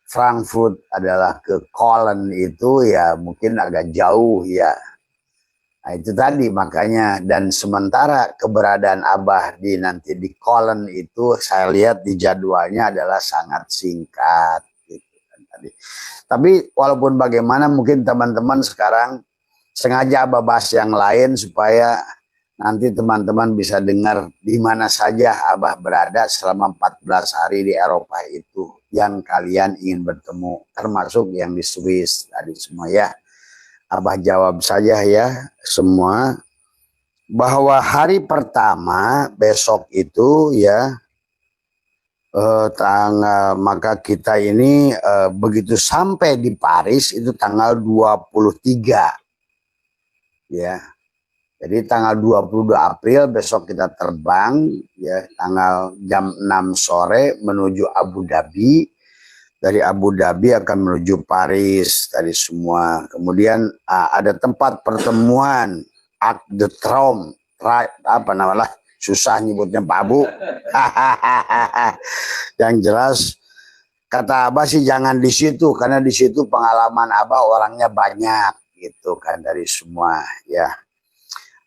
Frankfurt adalah ke Köln itu ya mungkin agak jauh ya. Nah itu tadi makanya, dan sementara keberadaan Abah nanti di Köln itu saya lihat di jadwalnya adalah sangat singkat gitu kan tadi. Tapi walaupun bagaimana mungkin teman-teman sekarang sengaja Abah bahas yang lain supaya Nanti teman-teman bisa dengar di mana saja Abah berada selama 14 hari di Eropa itu yang kalian ingin bertemu, termasuk yang di Swiss tadi semua ya. Abah jawab saja ya semua, bahwa hari pertama besok itu ya maka kita ini begitu sampai di Paris itu tanggal 23 ya. Jadi tanggal 22 April besok kita terbang ya, tanggal jam 6 sore menuju Abu Dhabi. Dari Abu Dhabi akan menuju Paris tadi semua. Kemudian ada tempat pertemuan Arc de Triomphe, apa namanya, susah nyebutnya Pak Abu. Yang jelas kata Abah sih jangan di situ, karena di situ pengalaman Abah orangnya banyak gitu kan dari semua ya.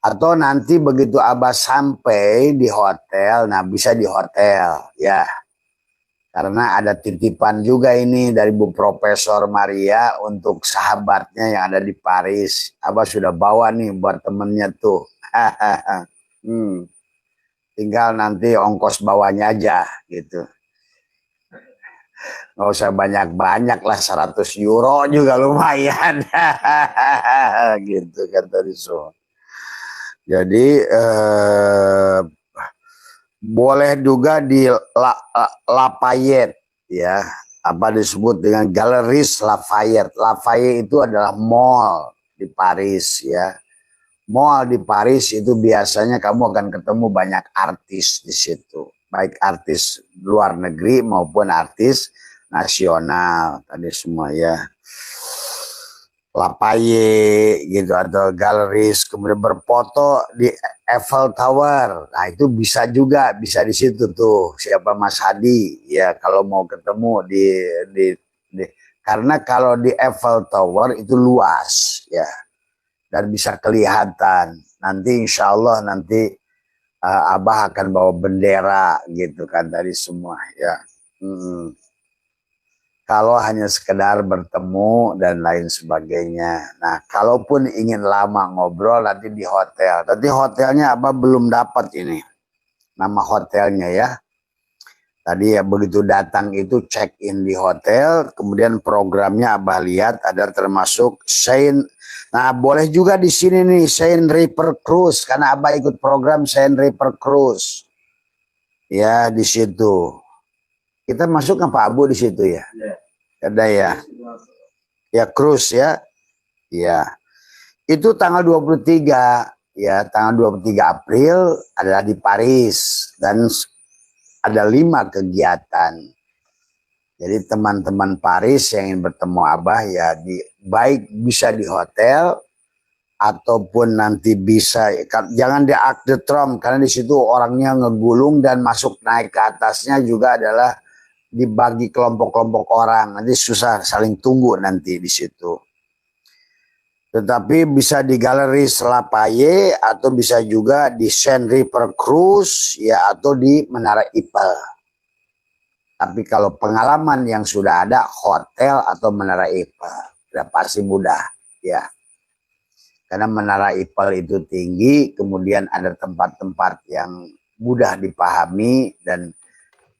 Atau nanti begitu Abah sampai di hotel, nah bisa di hotel ya. Karena ada titipan juga ini dari Bu Profesor Maria untuk sahabatnya yang ada di Paris. Abah sudah bawa nih buat temennya tuh. Tinggal nanti ongkos bawanya aja gitu. Nggak usah banyak-banyak lah, 100 euro juga lumayan. Gitu kan tadi semua. Jadi boleh juga di Lafayette ya, apa disebut dengan Galeries Lafayette. Lafayette itu adalah mall di Paris ya. Mall di Paris itu biasanya kamu akan ketemu banyak artis di situ, baik artis luar negeri maupun artis nasional tadi semua ya. Lafayette gitu atau Galeries, kemudian berfoto di Eiffel Tower. Nah itu bisa juga, bisa di situ tuh siapa Mas Hadi ya kalau mau ketemu di karena kalau di Eiffel Tower itu luas ya dan bisa kelihatan. Nanti insya Allah nanti Abah akan bawa bendera gitu kan dari semua ya. Kalau hanya sekedar bertemu dan lain sebagainya. Nah, kalaupun ingin lama ngobrol nanti di hotel. Tapi hotelnya Abah belum dapat ini. Nama hotelnya ya. Tadi ya begitu datang itu check in di hotel. Kemudian programnya Abah lihat ada termasuk Saint. Nah, boleh juga di sini nih Saint River Cruise. Karena Abah ikut program Saint River Cruise. Ya, di situ. Kita masuk ke Pak Abu di situ ya. Ada ya. Ya cruise ya. Ya. Itu tanggal 23 ya, tanggal 23 April adalah di Paris dan ada 5 kegiatan. Jadi teman-teman Paris yang ingin bertemu Abah ya baik bisa di hotel ataupun nanti bisa jangan di Arc de Triomphe karena di situ orangnya ngegulung dan masuk naik ke atasnya juga adalah dibagi kelompok-kelompok orang, nanti susah saling tunggu nanti di situ. Tetapi bisa di Galeries Lafayette atau bisa juga di Saint River Cruise ya atau di Menara Eiffel. Tapi kalau pengalaman yang sudah ada hotel atau Menara Eiffel, sudah pasti mudah ya. Karena Menara Eiffel itu tinggi, kemudian ada tempat-tempat yang mudah dipahami dan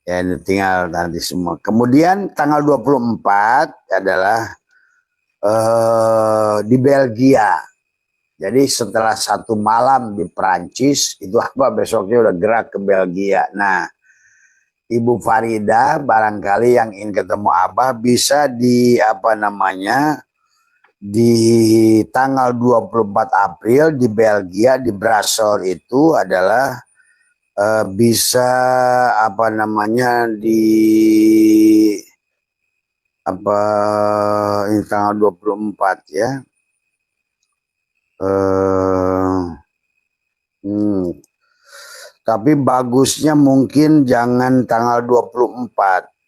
ya tinggal nanti semua. Kemudian tanggal 24 adalah di Belgia. Jadi setelah 1 malam di Perancis itu apa besoknya udah gerak ke Belgia. Nah, Ibu Farida barangkali yang ingin ketemu Abah bisa di apa namanya di tanggal 24 April di Belgia di Brussels itu adalah bisa apa namanya di apa ini tanggal 24 ya. Tapi bagusnya mungkin jangan tanggal 24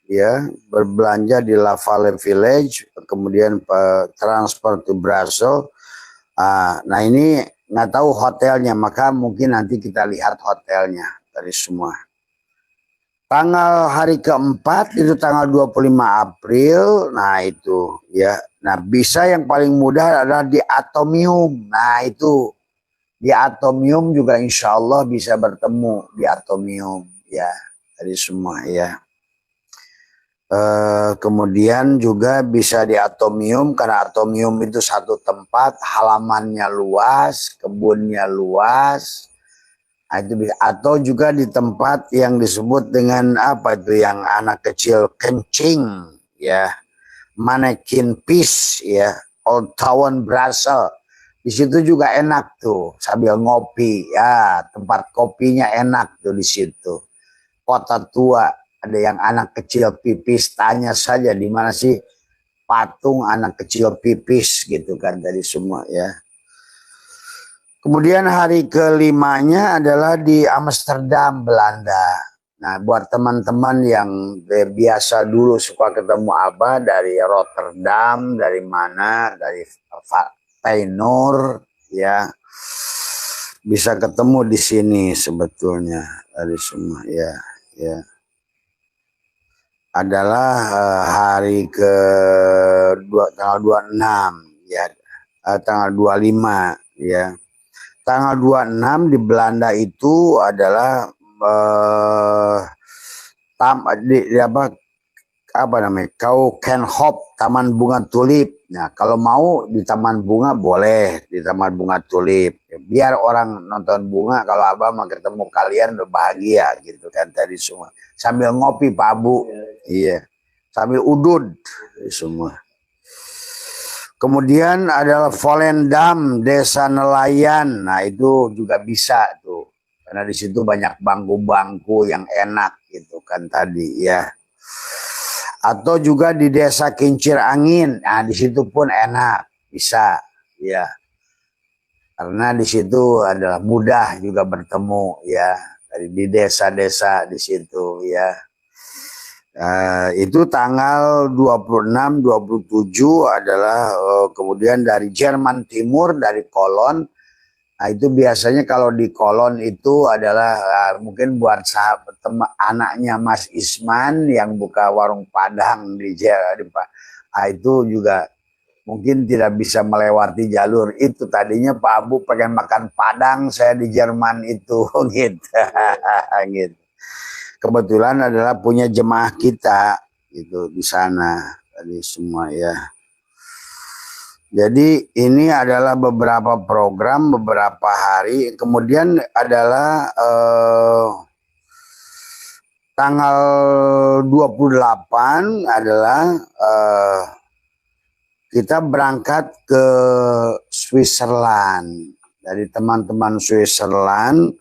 ya, berbelanja di La Vallée Village kemudian transfer ke Brussels. Nah ini nggak tahu hotelnya, maka mungkin nanti kita lihat hotelnya dari semua. Tanggal hari keempat itu tanggal 25 April, nah itu ya. Nah bisa yang paling mudah adalah di Atomium, nah itu Di atomium juga insya Allah bisa bertemu di atomium ya, dari semua ya. Kemudian juga bisa di atomium karena atomium itu satu tempat, halamannya luas, kebunnya luas. Nah, itu bisa. Atau juga di tempat yang disebut dengan apa itu yang anak kecil kencing ya, Mannequin Peace ya, Old Town Brussels. Di situ juga enak tuh sambil ngopi ya, tempat kopinya enak tuh di situ. Kota tua, ada yang anak kecil pipis, tanya saja di mana sih patung anak kecil pipis gitu kan dari semua ya. Kemudian hari kelimanya adalah di Amsterdam, Belanda. Nah, buat teman-teman yang biasa dulu suka ketemu Abah dari Rotterdam, dari mana, dari Feyenoord, ya bisa ketemu di sini sebetulnya dari semua ya, ya. Adalah hari ke tanggal 26 ya, tanggal 25 ya. Tanggal 26 di Belanda itu adalah apa namanya, Keukenhof, Taman Bunga Tulip. Nah, kalau mau di Taman Bunga boleh di Taman Bunga Tulip. Biar orang nonton bunga, kalau Abah mau ketemu kalian udah bahagia gitu kan tadi semua. Sambil ngopi Pak Abu. Iya. Sambil udud semua. Kemudian adalah Volendam, Desa Nelayan. Nah, itu juga bisa tuh. Karena di situ banyak bangku-bangku yang enak gitu kan tadi ya. Atau juga di Desa Kincir Angin. Nah, di situ pun enak, bisa ya. Karena di situ adalah mudah juga bertemu ya, di desa-desa di situ ya. Itu tanggal 26, 27 adalah kemudian dari Jerman Timur, dari Kolon. Nah, itu biasanya kalau di Kolon itu adalah mungkin buat sahabat anaknya Mas Isman yang buka warung Padang di Pak. Nah, itu juga mungkin tidak bisa melewati jalur itu. Tadinya Pak Abu pengen makan Padang, saya di Jerman itu gitu. Gitu. Kebetulan adalah punya jemaah kita itu di sana tadi semua ya. Jadi ini adalah beberapa program, beberapa hari. Kemudian adalah tanggal 28 adalah kita berangkat ke Switzerland. Dari teman-teman Switzerland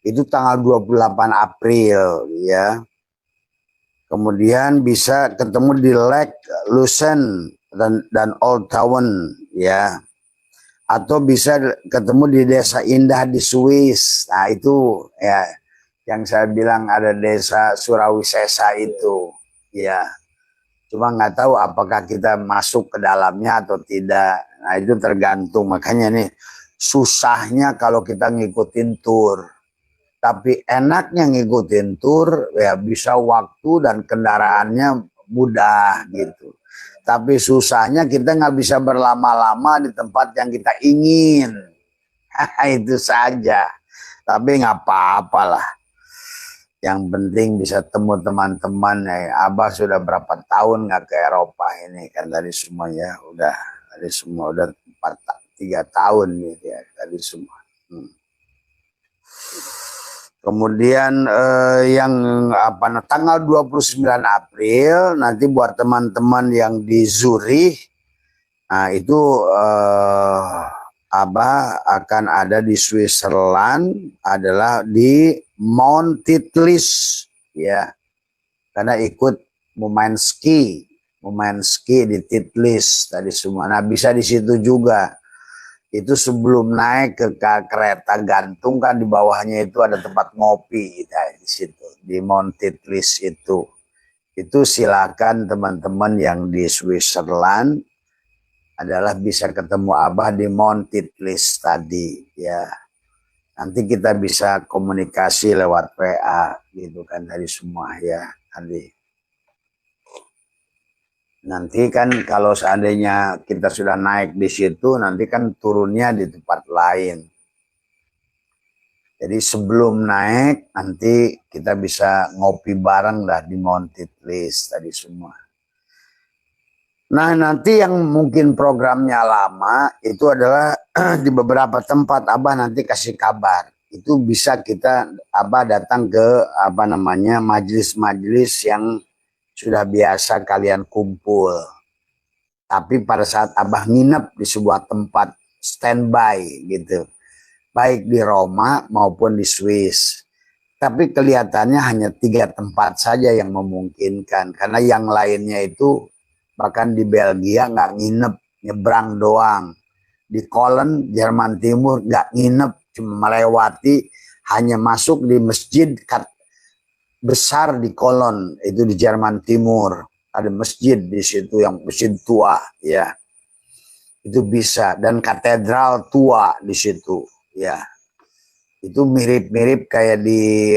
itu tanggal 28 April ya. Kemudian bisa ketemu di Lake Lucerne dan Old Town ya. Atau bisa ketemu di desa indah di Swiss. Nah, itu ya yang saya bilang ada desa Surawisesa itu ya. Cuma nggak tahu apakah kita masuk ke dalamnya atau tidak. Nah, itu tergantung. Makanya nih susahnya kalau kita ngikutin tur. Tapi enaknya ngikutin tur ya bisa waktu dan kendaraannya mudah gitu. Tapi susahnya kita nggak bisa berlama-lama di tempat yang kita ingin. Itu saja. Tapi nggak apa-apa lah. Yang penting bisa temu teman-teman ya. Abah sudah berapa tahun nggak ke Eropa ini kan dari semuanya udah dari semua udah 3 tahun nih ya dari semua. Kemudian yang tanggal 29 April nanti buat teman-teman yang di Zurich, nah itu Abah akan ada di Switzerland adalah di Mount Titlis ya, karena ikut mau main ski di Titlis tadi semua. Nah, bisa di situ juga. Itu sebelum naik ke kereta gantung kan di bawahnya itu ada tempat ngopi ya, di situ di Mount Titlis itu silakan teman-teman yang di Switzerland adalah bisa ketemu Abah di Mount Titlis tadi ya. Nanti kita bisa komunikasi lewat WA gitu kan dari semua ya nanti kan kalau seandainya kita sudah naik di situ, nanti kan turunnya di tempat lain. Jadi sebelum naik nanti kita bisa ngopi bareng lah di Mount Titlis tadi semua. Nah nanti yang mungkin programnya lama itu adalah di beberapa tempat Abah nanti kasih kabar. Itu bisa kita Abah datang ke apa namanya majelis-majelis yang sudah biasa kalian kumpul. Tapi pada saat Abah nginep di sebuah tempat standby gitu. Baik di Roma maupun di Swiss. Tapi kelihatannya hanya 3 tempat saja yang memungkinkan. Karena yang lainnya itu bahkan di Belgia nggak nginep, nyebrang doang. Di Köln, Jerman Timur nggak nginep, cuma melewati, hanya masuk di masjid besar di Köln, itu di Jerman Timur. Ada masjid di situ yang masjid tua, ya. Itu bisa, dan katedral tua di situ, ya. Itu mirip-mirip kayak di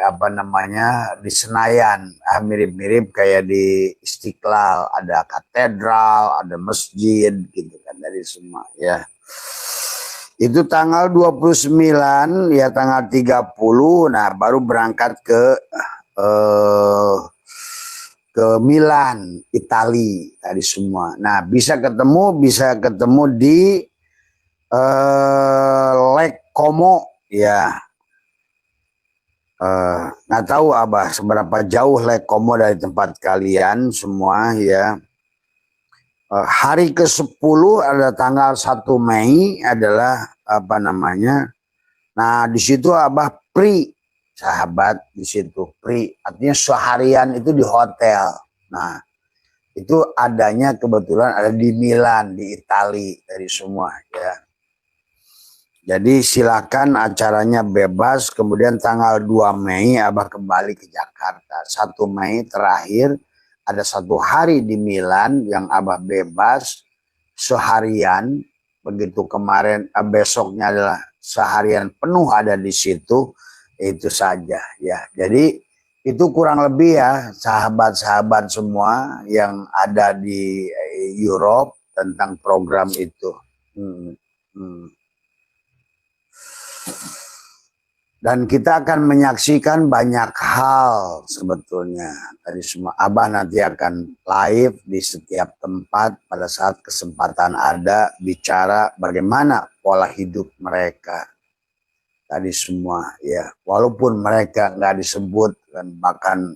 apa namanya di Senayan, mirip-mirip kayak di Istiqlal, ada katedral, ada masjid gitu kan dari semua, ya. Itu tanggal 29, ya tanggal 30, nah baru berangkat ke Milan, Italia tadi semua. Nah, bisa ketemu di Lake Como, ya. Nggak tahu Abah seberapa jauh Lake Como dari tempat kalian semua, ya. Hari ke-10 ada tanggal 1 Mei adalah apa namanya? Nah, di situ Abah free, sahabat, di situ free. Artinya seharian itu di hotel. Nah, itu adanya kebetulan ada di Milan, di Italia dari semua, ya. Jadi silakan, acaranya bebas. Kemudian tanggal 2 Mei Abah kembali ke Jakarta. 1 Mei terakhir ada 1 hari di Milan yang Abah bebas seharian. Begitu kemarin, besoknya adalah seharian penuh ada di situ. Itu saja, ya. Jadi itu kurang lebih, ya, sahabat-sahabat semua yang ada di Europe tentang program itu. Dan kita akan menyaksikan banyak hal sebetulnya. Tadi semua Abah nanti akan live di setiap tempat pada saat kesempatan ada, bicara bagaimana pola hidup mereka. Tadi semua, ya. Walaupun mereka nggak disebut, dan bahkan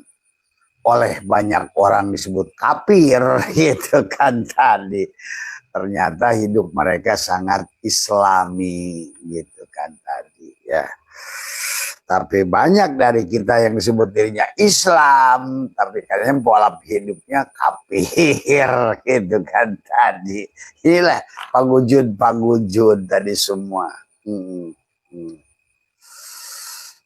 oleh banyak orang disebut kafir gitu kan tadi. Ternyata hidup mereka sangat islami gitu kan tadi, ya. Tapi banyak dari kita yang disebut dirinya Islam, tapi kadang pola hidupnya kafir gitu kan tadi. Inilah pagujud tadi semua.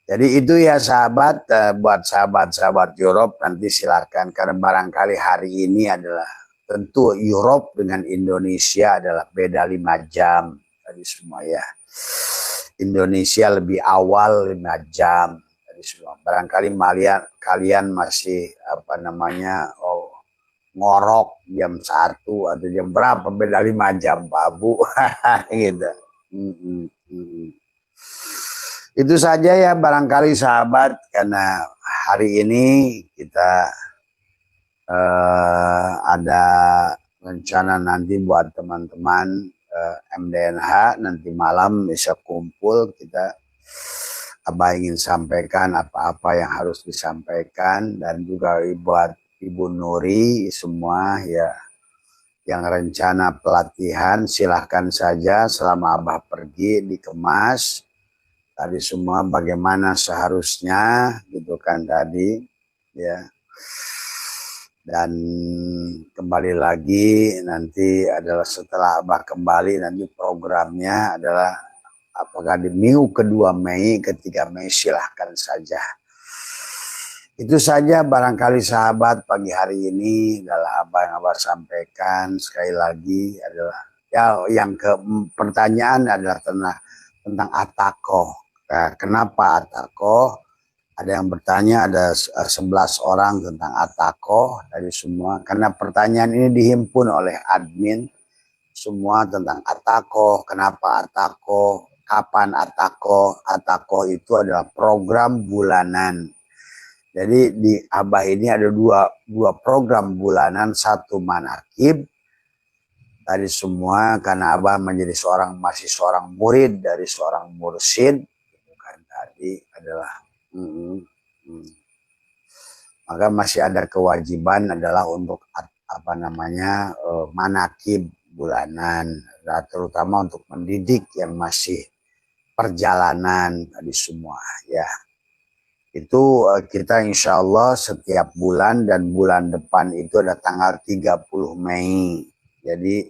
Jadi itu, ya sahabat, buat sahabat-sahabat Europe nanti silakan, karena barangkali hari ini adalah tentu Europe dengan Indonesia adalah beda 5 jam tadi semua, ya. Indonesia lebih awal 5 jam tadi semua. Barangkali kalian masih apa namanya ngorok jam 1 atau jam berapa, beda 5 jam babu gitu. Itu saja, ya, barangkali sahabat, karena hari ini kita ada rencana nanti buat teman-teman MDNH nanti malam bisa kumpul. Kita Abah ingin sampaikan apa-apa yang harus disampaikan, dan juga buat Ibu Nuri semua, ya, yang rencana pelatihan silahkan saja selama Abah pergi dikemas tadi semua bagaimana seharusnya gitu kan tadi, ya. Dan kembali lagi nanti adalah setelah Abah kembali, nanti programnya adalah apakah di minggu kedua Mei, ketiga Mei, silahkan saja. Itu saja barangkali sahabat pagi hari ini adalah apa yang Abah sampaikan. Sekali lagi adalah, ya, yang pertanyaan adalah tentang Ataqoh. Nah, kenapa Ataqoh? Ada yang bertanya, ada 11 orang tentang Ataqoh dari semua. Karena pertanyaan ini dihimpun oleh admin semua tentang Ataqoh. Kenapa Ataqoh? kapan atakoh? Atakoh itu adalah program bulanan. Jadi di Abah ini ada dua program bulanan, satu manakib. Tadi semua karena Abah masih seorang murid dari seorang mursyid, bukan tadi adalah maka masih ada kewajiban adalah untuk manakib bulanan, terutama untuk mendidik yang masih perjalanan tadi semua ya. Itu kita insya Allah setiap bulan, dan bulan depan itu ada tanggal 30 Mei. Jadi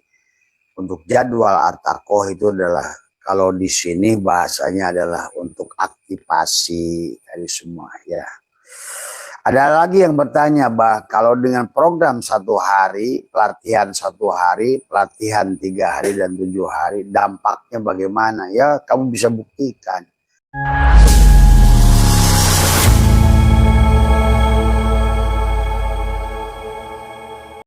untuk jadwal Artakoh itu adalah, kalau di sini bahasanya adalah untuk aktivasi tadi semua ya. Ada lagi yang bertanya, bah, kalau dengan program 1 hari, pelatihan 1 hari, pelatihan 3 hari dan 7 hari, dampaknya bagaimana? Ya kamu bisa buktikan.